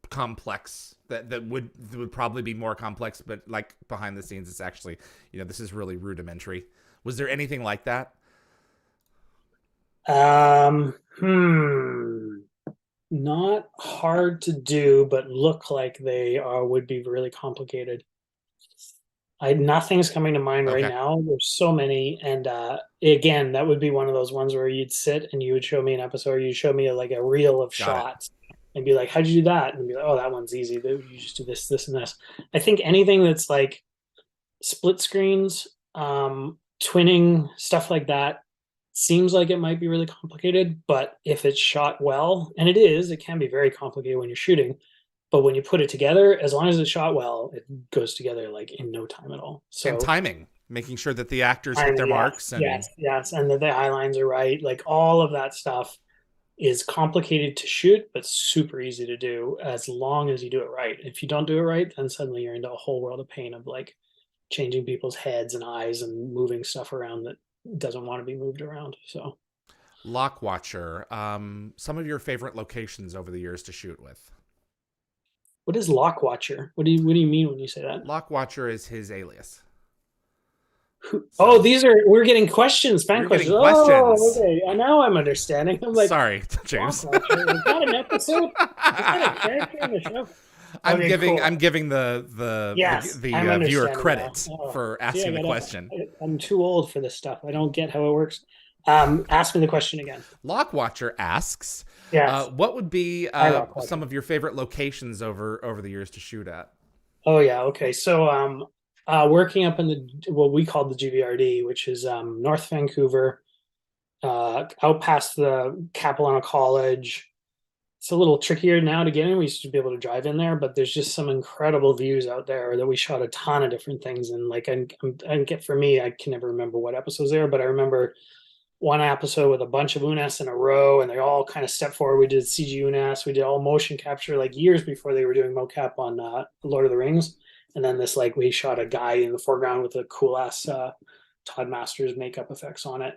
complex? That would probably be more complex, but like behind the scenes, it's actually, this is really rudimentary. Was there anything like that? Um, hmm. Not hard to do, but look like they are would be really complicated. Nothing's coming to mind right Okay, now. There's so many, and again, that would be one of those ones where you'd sit and you would show me an episode, or you'd show me like a reel of got it. shots, and be like, "How'd you do that?" And be like, "Oh, that one's easy. You just do this, this, and this." I think anything that's like split screens, twinning, stuff like that seems like it might be really complicated, but if it's shot well, and it can be very complicated when you're shooting, but when you put it together, as long as it's shot well, it goes together like in no time at all. And So timing, making sure that the actors hit and their yes, marks yes, and yes, and that the eye lines are right, like all of that stuff is complicated to shoot, but super easy to do as long as you do it right. If you don't do it right, then suddenly you're into a whole world of pain of like changing people's heads and eyes and moving stuff around that doesn't want to be moved around. So Lock Watcher. Some of your favorite locations over the years to shoot with. what is Lock Watcher? What do you mean when you say that? Lock Watcher is his alias. Oh, So we're getting questions, fan you're getting questions. Oh, questions. okay. Now I'm understanding. I'm like, Sorry, Lock James. Watcher. Is that an episode? Is that a character in the show? I'm Okay, giving cool. I'm giving the Yes, I'm viewer understanding now. credit Oh, for see, asking the question. I'm too old for this stuff. I don't get how it works. Ask me the question again. Lock Watcher asks, Yes, what would be I Lock some Watcher. of your favorite locations over the years to shoot at? Oh yeah, okay. So working up in what we call the GVRD, which is North Vancouver, out past the Capilano College, It's a little trickier now to get in. We used to be able to drive in there, but there's just some incredible views out there that we shot a ton of different things. And like, I get for me, I can never remember what episodes there, but I remember one episode with a bunch of Unas in a row, and they all kind of stepped forward. We did CG Unas, we did all motion capture, like years before they were doing mocap on Lord of the Rings. And then this, like, we shot a guy in the foreground with a cool ass Todd Masters makeup effects on it.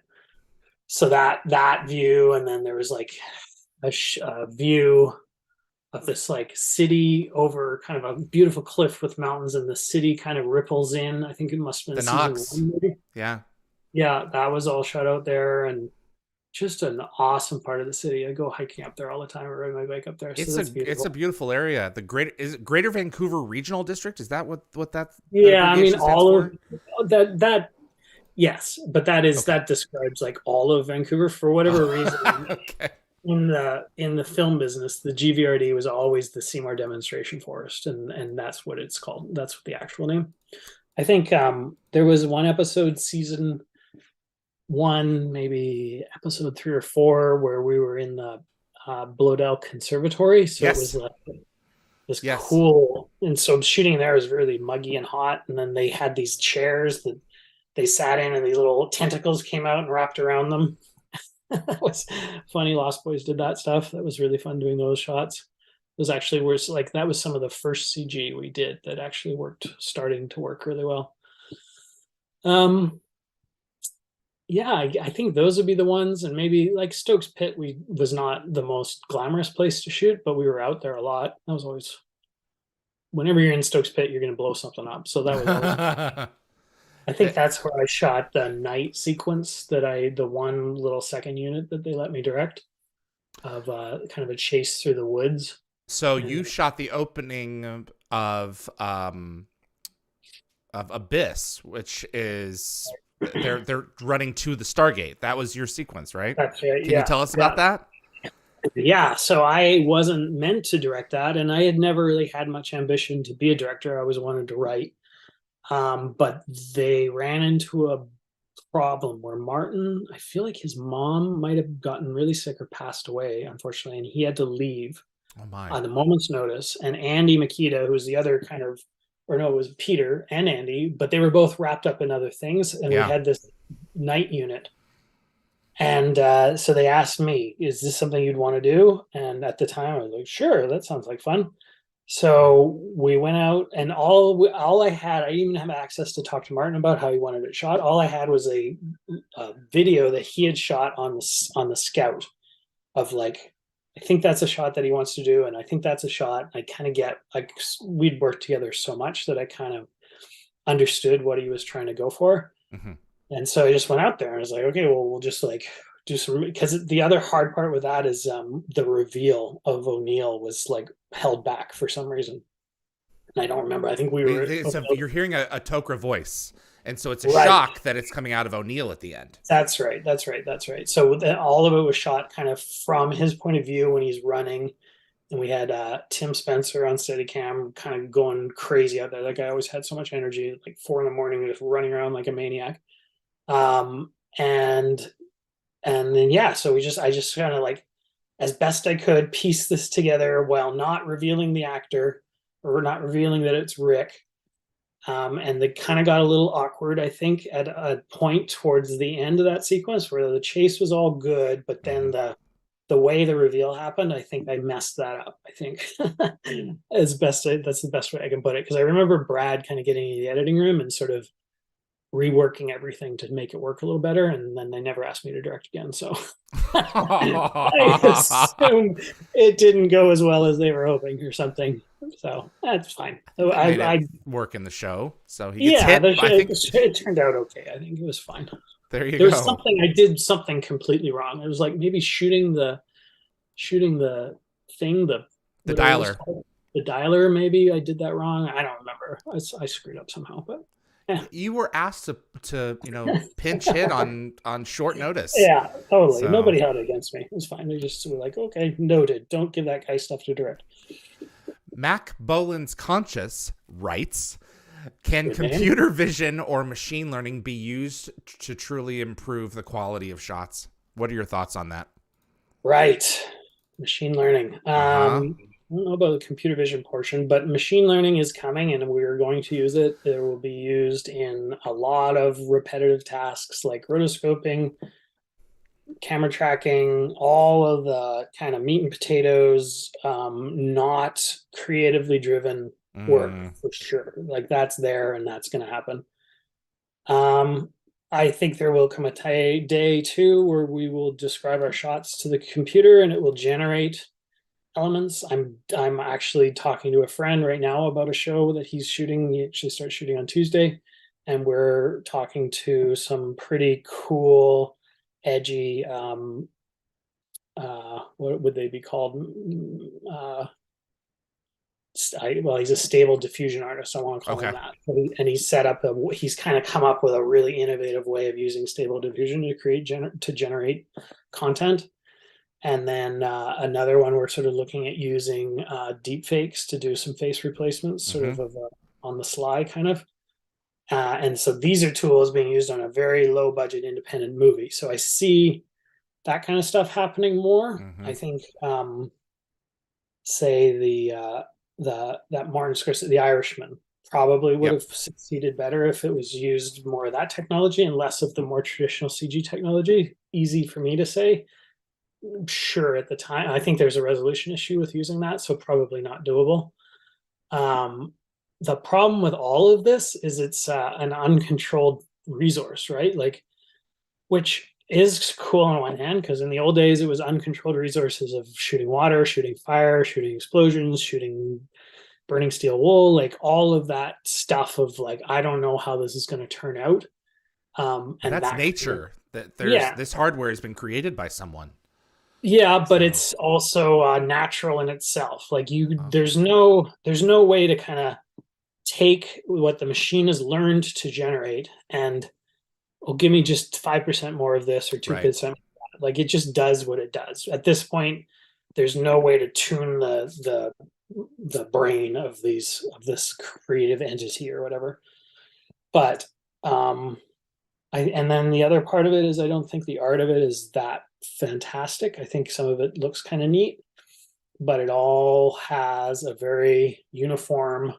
So that view, and then there was like a view of this like city over kind of a beautiful cliff with mountains, and the city kind of ripples in. I think it must have been The season Knox. one, maybe. Yeah. Yeah, that was all shot out there, and just an awesome part of the city. I go hiking up there all the time. I ride my bike up there, so that's beautiful. It's a beautiful area. Is it Greater Vancouver Regional District? Is that what that Yeah, I mean, abbreviation stands all for? of that. Yes, but that is Okay. that describes like all of Vancouver for whatever reason. Okay. In the film business, the GVRD was always the Seymour Demonstration Forest, and that's what it's called. That's what the actual name. I think there was one episode, season one, maybe episode 3 or 4, where we were in the Blodell Conservatory. So it was Yes. like this Yes. cool, and so shooting there was really muggy and hot. And then they had these chairs that they sat in, and these little tentacles came out and wrapped around them. That was funny. Lost Boys did that stuff. That was really fun doing those shots. It was actually worse. Like that was some of the first CG we did that actually starting to work really well. Um, yeah, I think those would be the ones, and maybe like Stokes Pit. Was not the most glamorous place to shoot, but we were out there a lot. That was always, whenever you're in Stokes Pit, you're going to blow something up. So that was always. I think that's where I shot the night sequence the one little second unit that they let me direct of kind of a chase through the woods. So you And shot the opening of Abyss, which is they're running to the Stargate. That was your sequence, right? that's right. Can you Yeah. tell us Yeah. about that? Yeah. So I wasn't meant to direct that, and I had never really had much ambition to be a director. I always wanted to write. But they ran into a problem where Martin, I feel like his mom might have gotten really sick or passed away, unfortunately, and he had to leave Oh my. on the moment's notice. And Andy Makita, who's the other kind of, or no, it was Peter and Andy, but they were both wrapped up in other things. And we Yeah. had this night unit. And so they asked me, is this something you'd want to do? And at the time, I was like, sure, that sounds like fun. So we went out, and all I had, I didn't even have access to talk to Martin about how he wanted it shot. All I had was a video that he had shot on the Scout of like, I think that's a shot that he wants to do, and I think that's a shot. I kind of get like, we'd worked together so much that I kind of understood what he was trying to go for. Mm-hmm. And so I just went out there and I was like, okay, well, we'll just like do some, because the other hard part with that is the reveal of O'Neill was like held back for some reason. And I don't remember. I think we were You're hearing a Tok'ra voice, and so it's a right. shock that it's coming out of O'Neill at the end. That's right. That's right. That's right. So all of it was shot kind of from his point of view when he's running. And we had Tim Spencer on Steadicam kind of going crazy out there. That guy always had so much energy, like 4 a.m, just running around like a maniac. Um, and then yeah, so I just kind of like, as best I could, piece this together while not revealing the actor or not revealing that it's Rick. And they kind of got a little awkward, I think, at a point towards the end of that sequence where the chase was all good, but then the way the reveal happened, I think I messed that up. I think that's the best way I can put it, because I remember Brad kind of getting in the editing room and sort of reworking everything to make it work a little better, and then they never asked me to direct again. So I assume it didn't go as well as they were hoping or something. So that's fine. So I work in the show, so he gets hit. I think it turned out okay. I think it was fine. There you There go. was something I did something completely wrong. It was like maybe shooting the thing, the dialer. The dialer, maybe I did that wrong. I don't remember. I screwed up somehow, but yeah. You were asked to pinch hit on short notice. Yeah, totally. So. Nobody held it against me. It was fine. They just were like, okay, noted. Don't give that guy stuff to direct. Mac Boland's Conscious writes, can Good computer vision or machine learning be used to truly improve the quality of shots? What are your thoughts on that? Right. Machine learning. Uh-huh. I don't know about the computer vision portion, but machine learning is coming and we're going to use it. It will be used in a lot of repetitive tasks like rotoscoping, camera tracking, all of the kind of meat and potatoes, not creatively driven work Mm, for sure. Like that's there and that's going to happen. Um, I think there will come a day too where we will describe our shots to the computer and it will generate elements. I'm actually talking to a friend right now about a show that he's shooting. He actually starts shooting on Tuesday, and we're talking to some pretty cool, edgy. What would they be called? Uh, well, he's a stable diffusion artist. I want to call him okay. that. And he's set up he's kind of come up with a really innovative way of using stable diffusion to to generate content. And then another one, we're sort of looking at using deep fakes to do some face replacements, sort Mm-hmm. of on the sly kind of. And so these are tools being used on a very low budget independent movie. So I see that kind of stuff happening more. Mm-hmm. I think, say that Martin Scorsese, The Irishman, probably would Yep. have succeeded better if it was used more of that technology and less of the more traditional CG technology. Easy for me to say. Sure, at the time, I think there's a resolution issue with using that, so probably not doable. Um, the problem with all of this is it's an uncontrolled resource, right? Like, which is cool on one hand, because in the old days it was uncontrolled resources of shooting water, shooting fire, shooting explosions, shooting burning steel wool, like all of that stuff of like, I don't know how this is going to turn out. But And that's that kind of, nature. That there's yeah, this hardware has been created by someone. yeah, but So, it's also natural in itself. Like oh, there's no way to kind of take what the machine has learned to generate and oh, give me just 5% more of this or right. 2%. Like it just does what it does. At this point, there's no way to tune the brain of this creative entity or whatever. But um and then the other part of it is I don't think the art of it is that fantastic. I think some of it looks kind of neat, but it all has a very uniform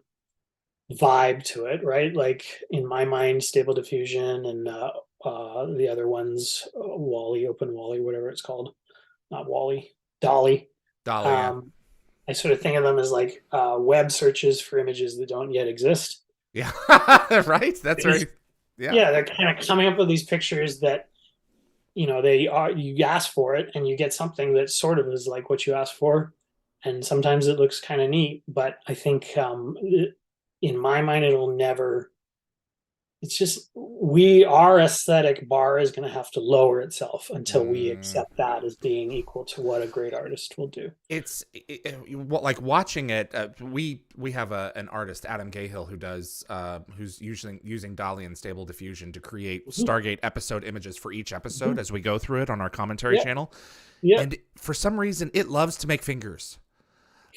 vibe to it, right? Like in my mind, Stable Diffusion and the other ones, Wally, Open Wally, whatever it's called, not Wally, Dolly. Dolly, yeah. Um, I sort of think of them as like web searches for images that don't yet exist. Yeah. Right? That's very, yeah. Yeah, they're kind of coming up with these pictures that they are, you ask for it and you get something that sort of is like what you asked for, and sometimes it looks kind of neat, but I think in my mind it'll never, it's just our aesthetic bar is going to have to lower itself until we Mm. accept that as being equal to what a great artist will do. Like watching it. We have an artist, Adam Cahill, who's usually using Dolly and Stable Diffusion to create Mhm. Stargate episode images for each episode Mhm. as we go through it on our commentary Yeah, channel. yeah. And for some reason, it loves to make fingers.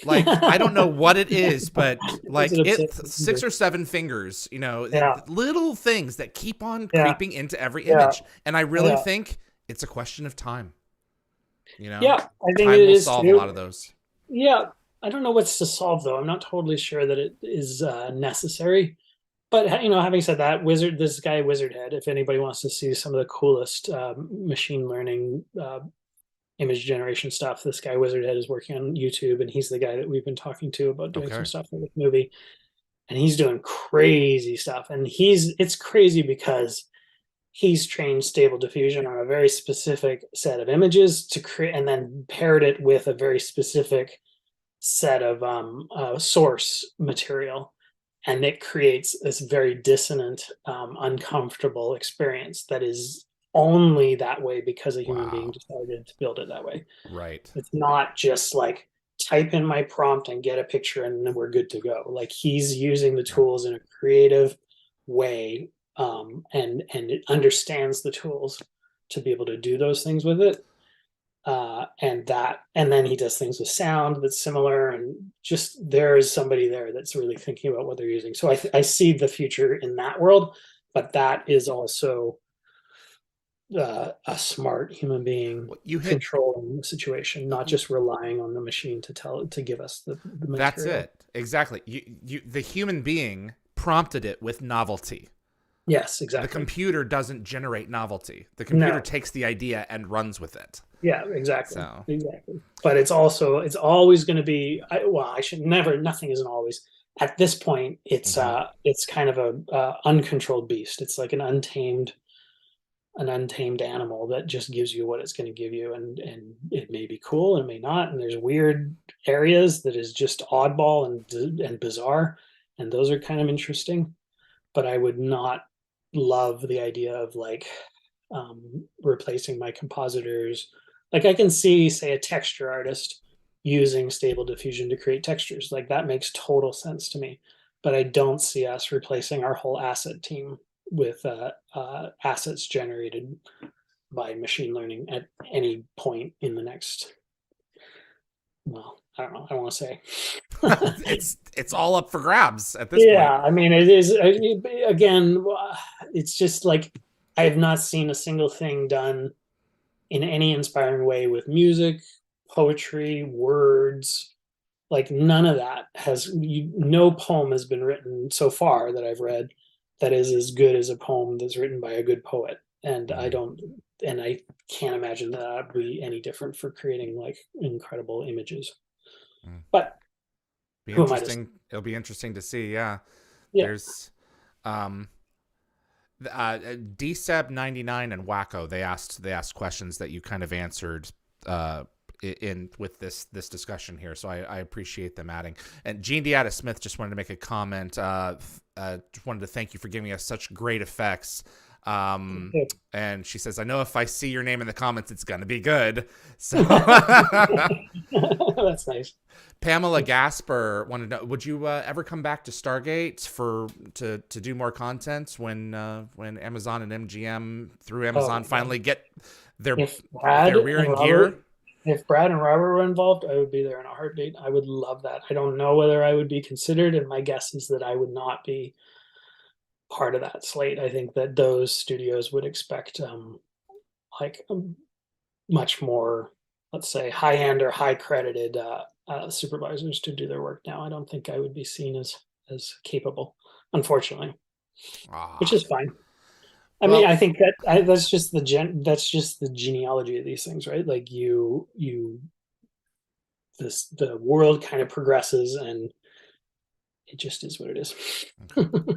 Like I don't know what it is, but It's an like it obsession. 6 or 7 fingers, Yeah, little things that keep on yeah, creeping into every yeah, image. And I really yeah, think it's a question of time. yeah. I think Time it will is solve a lot too. of those. Yeah, I don't know what's to solve though. I'm not totally sure that it is necessary. But having said that, this guy Wizardhead, if anybody wants to see some of the coolest machine learning image generation stuff, this guy Wizardhead is working on YouTube, and he's the guy that we've been talking to about doing some Okay. stuff for the movie. And he's doing crazy stuff, and it's crazy because he's trained Stable Diffusion on a very specific set of images to create, and then paired it with a very specific set of source material, and it creates this very dissonant, uncomfortable experience that is only that way because a human being Wow. decided to build it that way. Right. It's not just like type in my prompt and get a picture and then we're good to go. Like he's using the Yeah. tools in a creative way, and it understands the tools to be able to do those things with it. And then he does things with sound that's similar, and just there is somebody there that's really thinking about what they're using. So I see the future in that world, but that is also a smart human being You hit controlling the situation, not just relying on the machine to give us the That's material. it. Exactly. The human being prompted it with novelty. Yes, The exactly. computer doesn't generate novelty. The computer No. takes the idea and runs with it. Yeah, exactly. So, Exactly. But it's always going to be, well, I should never, nothing isn't always. At this point, mhm. it's kind of a uncontrolled beast. It's like an untamed animal that just gives you what it's going to give you, and it may be cool and it may not, and there's weird areas that is just oddball and bizarre, and those are kind of interesting, but I would not love the idea of like replacing my compositors. Like I can see, say, a texture artist using stable diffusion to create textures. Like that makes total sense to me. But I don't see us replacing our whole asset team with assets generated by machine learning at any point in the next. Well, I don't know. I don't want to say. it's all up for grabs at this point. Yeah, I mean, it is again. It's just like I have not seen a single thing done in any inspiring way with music, poetry, words. Like none of that no poem has been written so far that I've read that is as good as a poem that's written by a good poet. And Mm. I can't imagine that would be any different for creating like incredible images. Mm. But Be who am I to say? interesting. It'll be interesting to see. Yeah, Yeah. there's um DSEB99 and Wacko. They asked questions that you kind of answered in with this discussion here. So I appreciate them adding. And Jean Deata Smith just wanted to make a comment. Just wanted to thank you for giving us such great effects. And she says, I know if I see your name in the comments, it's going to be good. So That's nice. Pamela Gasper wanted to know, would you ever come back to Stargate to do more content when Amazon and MGM through Oh Amazon my God. finally get their If Brad their rear and end Robert gear? if Brad and Robert were involved, I would be there in a heartbeat. I would love that. I don't know whether I would be considered, and my guess is that I would not be part of that slate. I think that those studios would expect like much more, let's say, high end or high credited supervisors to do their work now. I don't think I would be seen as capable, unfortunately, which Ah, is fine. I mean, I well, think that's just the genealogy of these things, right? Like the world kind of progresses, and it just is what it is. okay.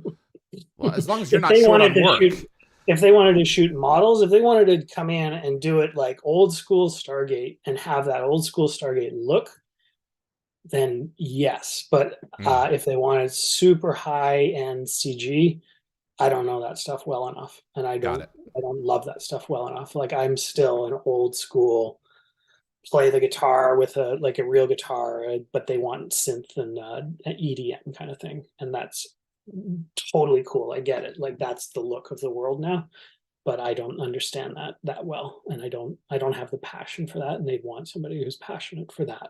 Well, as long as you're if not they short wanted on to work. shoot if they wanted to shoot models, if they wanted to come in and do it like old school Stargate and have that old school Stargate look, then yes. But Mm, if they wanted super high end CG, I don't know that stuff well enough, and got it. I don't love that stuff well enough. Like I'm still an old school play the guitar with a like a real guitar, but they want synth and an EDM kind of thing, and that's totally cool. I get it. Like that's the look of the world now, but I don't understand that well, and I don't have the passion for that. And they'd want somebody who's passionate for that.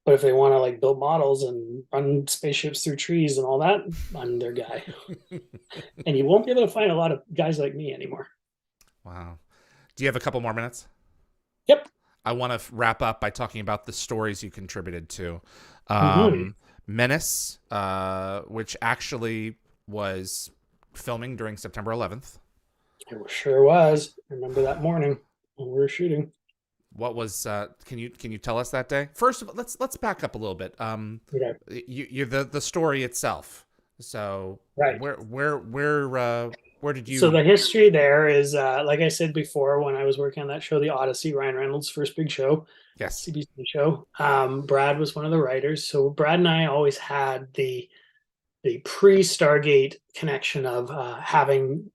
But if they want to like build models and run spaceships through trees and all that, I'm their guy. And you won't be able to find a lot of guys like me anymore. Wow. Do you have a couple more minutes? Yep. I want to wrap up by talking about the stories you contributed to. Mm-hmm. Menace, which actually was filming during September 11th. It sure was. I remember that morning when we were shooting. What was? Can you tell us that day? First of all, let's back up a little bit. Yeah. You the story itself. So Right. where did So you? the history there is, like I said before, when I was working on that show, The Odyssey, Ryan Reynolds' first big show, Yes. CBC show. Brad was one of the writers. So Brad and I always had the pre-Stargate connection of having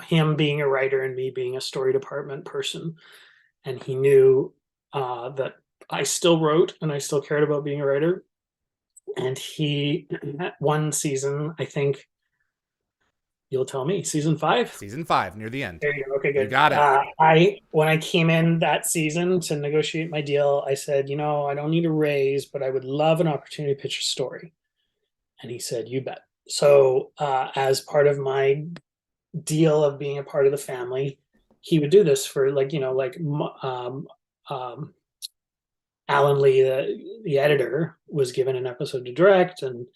him being a writer and me being a story department person, and he knew that I still wrote and I still cared about being a writer. And he, one season, I think you'll tell me, season 5. Season 5, near the end. There you go. Okay, You good. got it. I when I came in that season to negotiate my deal, I said, I don't need a raise, but I would love an opportunity to pitch a story. And he said, "You bet." So, as part of my deal of being a part of the family, he would do this for like, um, Alan Lee, the editor, was given an episode to direct, and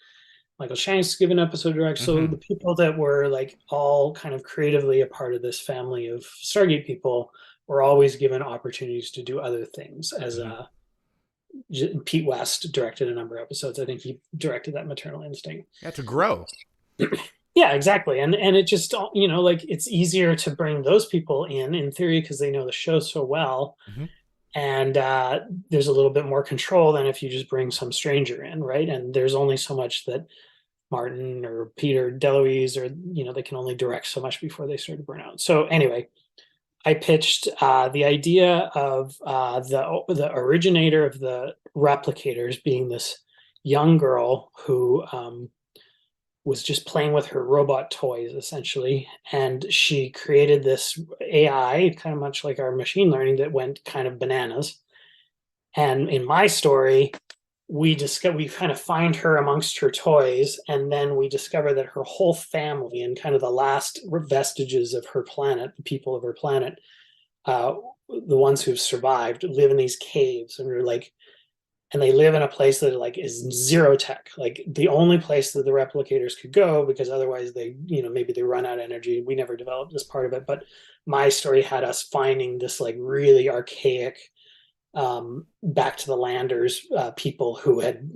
Michael Shanks given an episode to direct. So Mm-hmm. the people that were like all kind of creatively a part of this family of Stargate people were always given opportunities to do other things. As Mm-hmm. Pete West directed a number of episodes. I think he directed that Maternal Instinct. Yeah, to grow. Yeah, exactly. And it just, like it's easier to bring those people in theory, because they know the show so well. Mm-hmm. And there's a little bit more control than if you just bring some stranger in, right? And there's only so much that Martin or Peter DeLuise, or they can only direct so much before they start to burn out. So anyway, I pitched the idea of the originator of the replicators being this young girl who was just playing with her robot toys, essentially, and she created this AI, kind of much like our machine learning, that went kind of bananas. And in my story, we kind of find her amongst her toys, and then we discover that her whole family and kind of the last vestiges of her planet, the people of her planet, the ones who've survived, live in these caves, and they live in a place that like is zero tech, like the only place that the replicators could go, because otherwise they, maybe they run out of energy. We never developed this part of it, but my story had us finding this like really archaic, back to the landers, people who had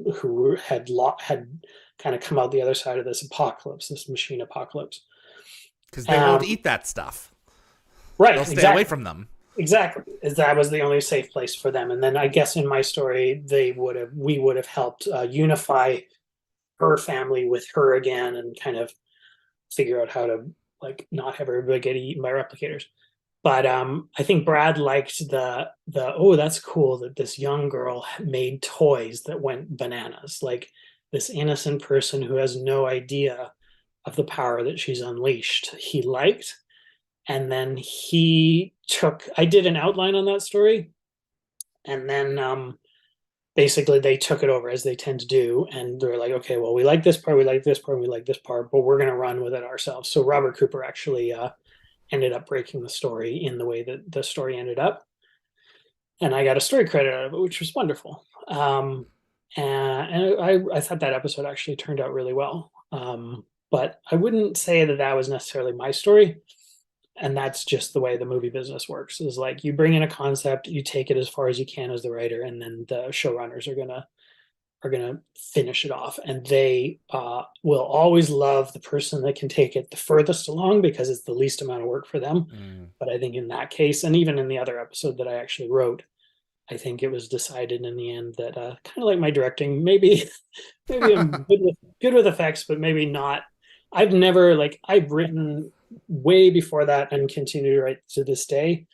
kind of come out the other side of this apocalypse, this machine apocalypse, Because they won't eat that stuff. right? They'll stay Exactly. away from them. Exactly, as that was the only safe place for them. And then I guess in my story, we would have helped unify her family with her again, and kind of figure out how to like not have everybody get eaten by replicators. But I think Brad liked the oh, that's cool that this young girl made toys that went bananas, like this innocent person who has no idea of the power that she's unleashed. He liked, and then I did an outline on that story, and then basically they took it over, as they tend to do, and they're like, okay, well, we like this part, we like this part, we like this part, but we're going to run with it ourselves. So Robert Cooper actually ended up breaking the story in the way that the story ended up, and I got a story credit out of it, which was wonderful. And I thought that episode actually turned out really well. But I wouldn't say that was necessarily my story. And that's just the way the movie business works, is like you bring in a concept, you take it as far as you can as the writer, and then the showrunners are gonna finish it off, and they will always love the person that can take it the furthest along, because it's the least amount of work for them. But I think in that case, and even in the other episode that I actually wrote, I think it was decided in the end that kind of like my directing, maybe I'm good with effects, but maybe not. I've written way before that and continue to write to this day.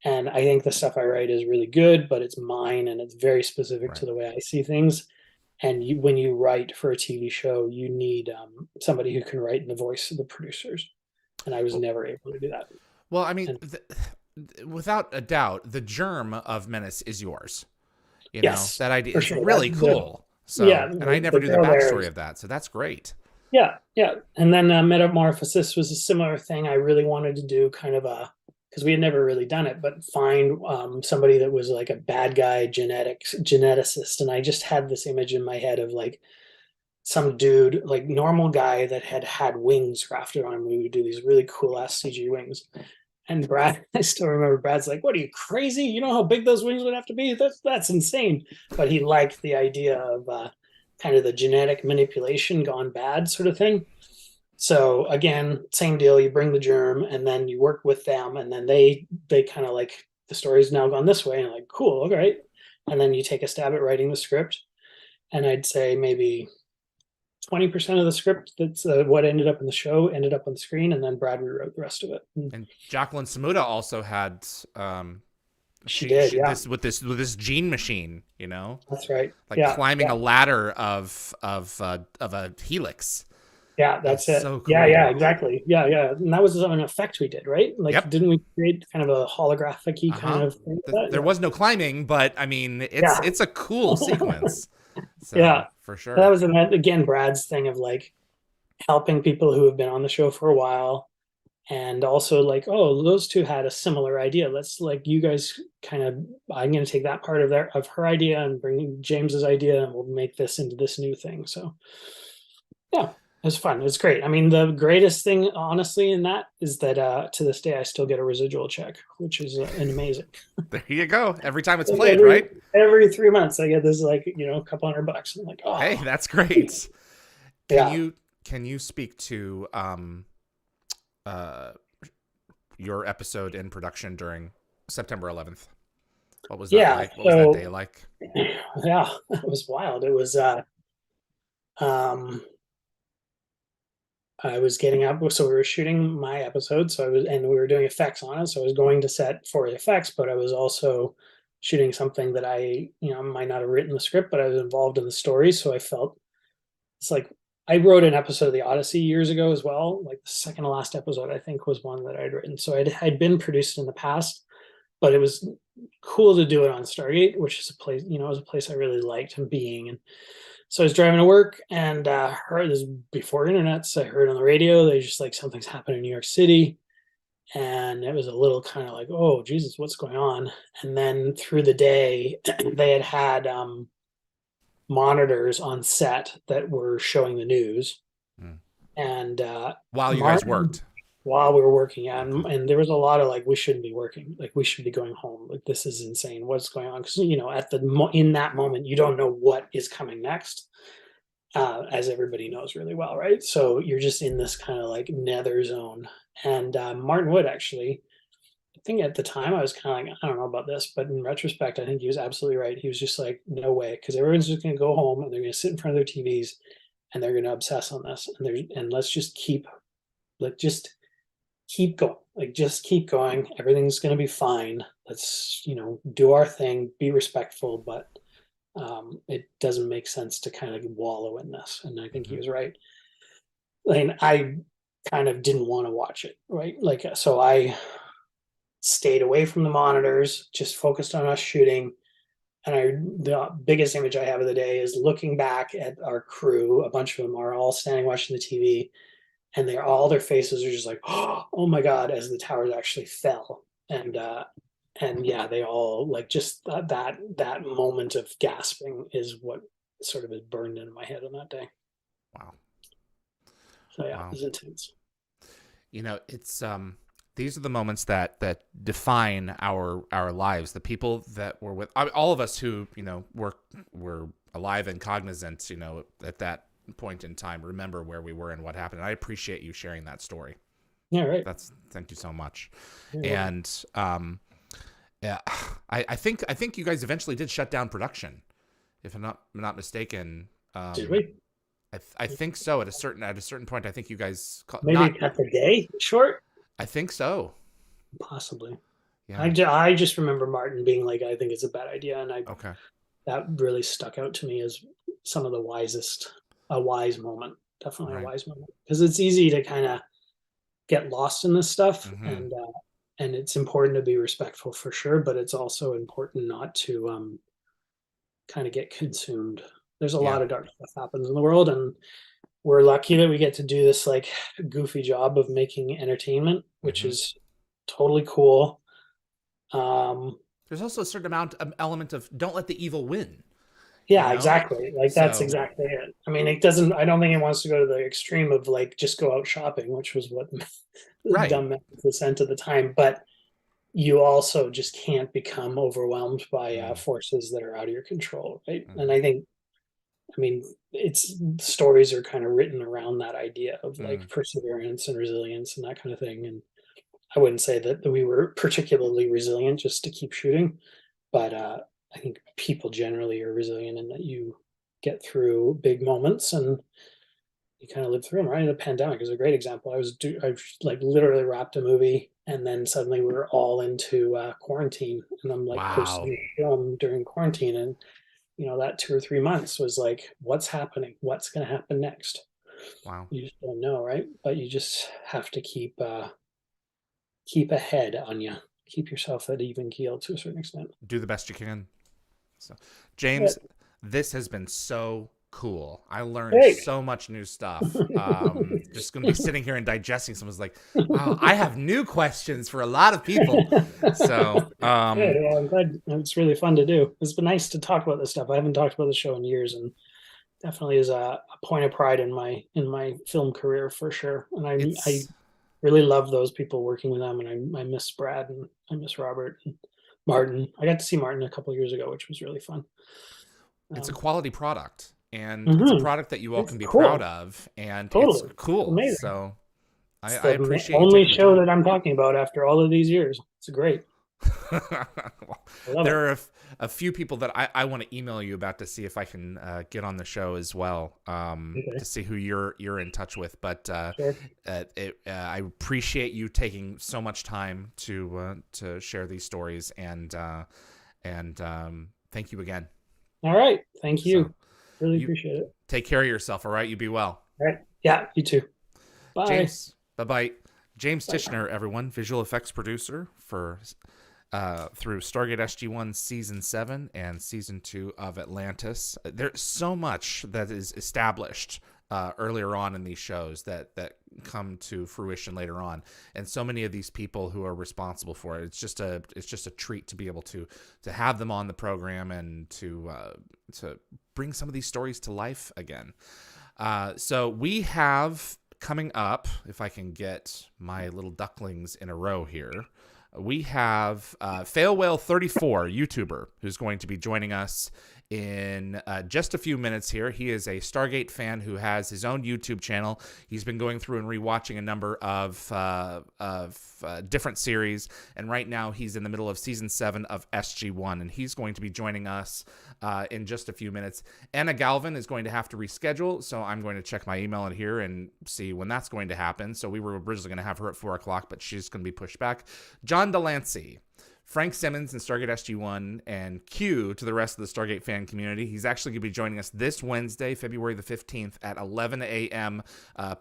And I think the stuff I write is really good, but it's mine and it's very specific to the way I see things. And when you write for a TV show, you need somebody who can write in the voice of the producers. And I was never able to do that. Well, I mean, without a doubt, the germ of Menace is yours. Yes, that idea is sure. really cool. So, yeah, and I never knew the backstory of that, so that's great. Yeah. And then Metamorphosis was a similar thing. I really wanted to do kind of because we had never really done it, but find somebody that was like a bad guy geneticist. And I just had this image in my head of like some dude, like normal guy that had wings grafted on him. We would do these really cool ass CG wings. And Brad, I still remember Brad's like, "What are you, crazy? You know how big those wings would have to be? That's insane." But he liked the idea of kind of the genetic manipulation gone bad sort of thing. So again, same deal. You bring the germ, and then you work with them, and then they kind of like, the story's now gone this way, and like, cool, all right. And then you take a stab at writing the script, and I'd say maybe 20% of the script that's what ended up in the show ended up on the screen, and then Brad rewrote the rest of it. And Jacqueline Samuda also had she did, yeah. with this gene machine, That's right. Like climbing a ladder of a helix. Yeah, that's it. So cool. Yeah, exactly. Yeah. And that was an effect we did, right? Like, didn't we create kind of a holographic-y kind of thing? There was no climbing, but I mean, it's a cool sequence. So, yeah, for sure. That was again Brad's thing of like helping people who have been on the show for a while, and also like, oh, those two had a similar idea. Let's like you guys kind of, I'm going to take that part of her idea and bring James's idea, and we'll make this into this new thing. So yeah, it's fun. It's great. I mean, the greatest thing, honestly, in that is that to this day I still get a residual check, which is an amazing. There you go. Every time it's Like played, right? every 3 months I get this, like, a couple $100. I'm like, Hey, oh that's great. Can yeah. you can you speak to uh your episode in production during September 11th? What was that Yeah. like? What was that So day like? yeah, it was wild. It was um I was getting up, so we were shooting my episode, and we were doing effects on it. So I was going to set for the effects, but I was also shooting something that might not have written the script, but I was involved in the story. So I felt it's like I wrote an episode of The Odyssey years ago as well. Like the second to last episode, I think, was one that I'd written. So I'd been produced in the past, but it was cool to do it on Stargate, which is a place, it was a place I really liked being. And so I was driving to work and heard this before internet. So I heard on the radio, they just like something's happening in New York City. And it was a little kind of like, oh, Jesus, what's going on? And then through the day, they had monitors on set that were showing the news. Mm. And While you guys Martin, worked. while we were working, and, Okay. and there was a lot of like, we shouldn't be working, like we should be going home, like this is insane, what's going on? Because in that moment you don't know what is coming next, as everybody knows really well, right? So you're just in this kind of like nether zone. And Martin Wood, actually, I think at the time I was kind of like, I don't know about this, but in retrospect I think he was absolutely right. He was just like, no way, because everyone's just going to go home and they're going to sit in front of their TVs and they're going to obsess on this, and let's just keep going, like just keep going, everything's going to be fine, let's do our thing, be respectful, but it doesn't make sense to kind of wallow in this. And I think he Mm-hmm. was right. And I kind of didn't want to watch it, right? Like, so I stayed away from the monitors, just focused on us shooting. And the biggest image I have of the day is looking back at our crew. A bunch of them are all standing watching the TV, and their faces are just like, oh my god, as the towers actually fell. And yeah, they all like, just that moment of gasping is what sort of is burned into my head on that day. Wow. So yeah, it Wow. was intense. It's these are the moments that define our lives. The people that were with all of us who, were alive and cognizant, at that point in time, remember where we were and what happened. And I appreciate you sharing that story. Yeah, right. Thank you so much. You're welcome. And yeah, I think you guys eventually did shut down production, if I'm not mistaken. Did we? I think so. At a certain point, I think you guys Maybe cut the day short? I think so. Possibly. Yeah. I just remember Martin being like, I think it's a bad idea. And Okay. that really stuck out to me as some of a wise moment. Definitely a Right. wise moment. Because it's easy to kind of get lost in this stuff. Mm-hmm. And it's important to be respectful for sure, but it's also important not to kind of get consumed. There's a Yeah. lot of dark stuff happens in the world, and we're lucky that we get to do this like goofy job of making entertainment, which Mm-hmm. is totally cool. Um, There's also a certain element of don't let the evil win. yeah, exactly. Like that's So exactly it. I mean, it doesn't. I don't think it wants to go to the extreme of like just go out shopping, which was what right. dumb was sent at the time. But you also just can't become overwhelmed by Mm-hmm. forces that are out of your control, right? And I mean, it's stories are kind of written around that idea of Mm-hmm. like perseverance and resilience and that kind of thing. And I wouldn't say that we were particularly resilient just to keep shooting, but I think people generally are resilient in that you get through big moments and you kind of live through them. Right, the pandemic is a great example. I like literally wrapped a movie, and then suddenly we were all into quarantine, and I'm like Wow. posting a film during quarantine, and that 2 or 3 months was like, what's happening? What's going to happen next? Wow. You just don't know, right? But you just have to keep a head on you, keep yourself at even keel to a certain extent. Do the best you can. So, Yeah. James, this has been so Cool. I learned Great. so much new stuff. Just going to be sitting here and digesting. Someone's like, wow, I have new questions for a lot of people. So, Good. Yeah, I'm glad. It's really fun to do. It's been nice to talk about this stuff. I haven't talked about the show in years, and definitely is a point of pride in my film career for sure. And I it's really love those people working with them, and I miss Brad and I miss Robert and Martin. I got to see Martin a couple of years ago, which was really fun. a Um, quality product, and it's a mhm. product that you all It's can be proud cool. of, and it's Totally. It's cool. amazing. So It's I the appreciate you only taking the show time. that I'm talking about after all of these years. It's great. Well, I love it. there are a few people that I want to email you about to see if I can get on the show as well, Okay. to see who you're in touch with. But Sure. I appreciate you taking so much time to share these stories, and thank you again. All right. Thank So you. Really you appreciate it. take care of yourself. All right, you be well. All right. Yeah, you too. Bye. James, bye bye. James Bye. Tichenor, everyone, visual effects producer for through Stargate SG-1 Season 7 and Season 2 of Atlantis. There's so much that is established earlier on in these shows that come to fruition later on, and so many of these people who are responsible for it. It's just a treat to be able to have them on the program and to bring some of these stories to life again. So we have coming up, if I can get my little ducklings in a row here, we have Fail Whale 34, YouTuber, who's going to be joining us in just a few minutes here. He is a Stargate fan who has his own YouTube channel. He's been going through and rewatching a number of different series, and right now he's in the middle of Season 7 of SG-1, and he's going to be joining us in just a few minutes. Anna Galvin is going to have to reschedule, so I'm going to check my email in here and see when that's going to happen. So we were originally going to have her at 4 o'clock, but she's going to be pushed back. John Delancey, Frank Simmons in Stargate SG-1, and Q to the rest of the Stargate fan community. He's actually going to be joining us this Wednesday, February the 15th at 11 a.m.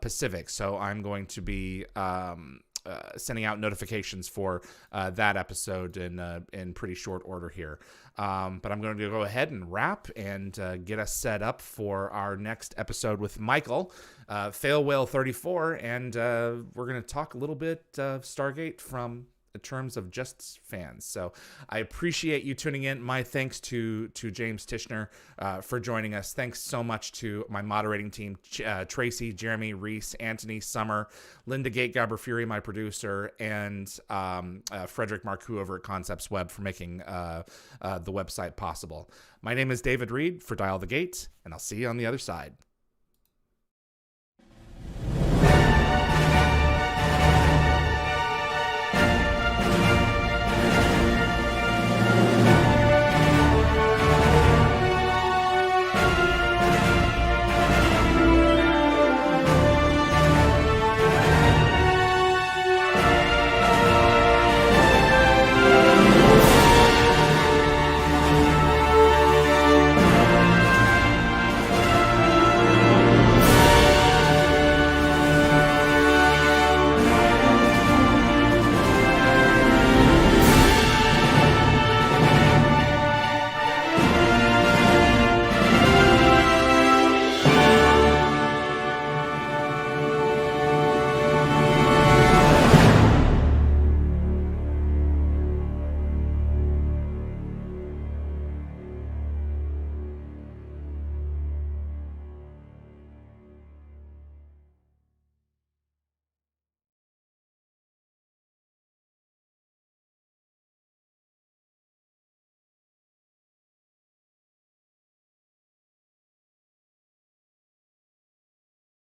Pacific. So I'm going to be sending out notifications for that episode in pretty short order here. But I'm going to go ahead and wrap and get us set up for our next episode with Michael, Fail Whale 34, and we're going to talk a little bit of Stargate from in terms of just fans. So I appreciate you tuning in. My thanks to James Tichenor for joining us. Thanks so much to my moderating team, Tracy, Jeremy, Reese, Anthony, Summer, Linda Gategaber-Fury, my producer, and Frederick Marcoux over at Concepts Web for making the website possible. My name is David Reed for Dial the Gate, and I'll see you on the other side.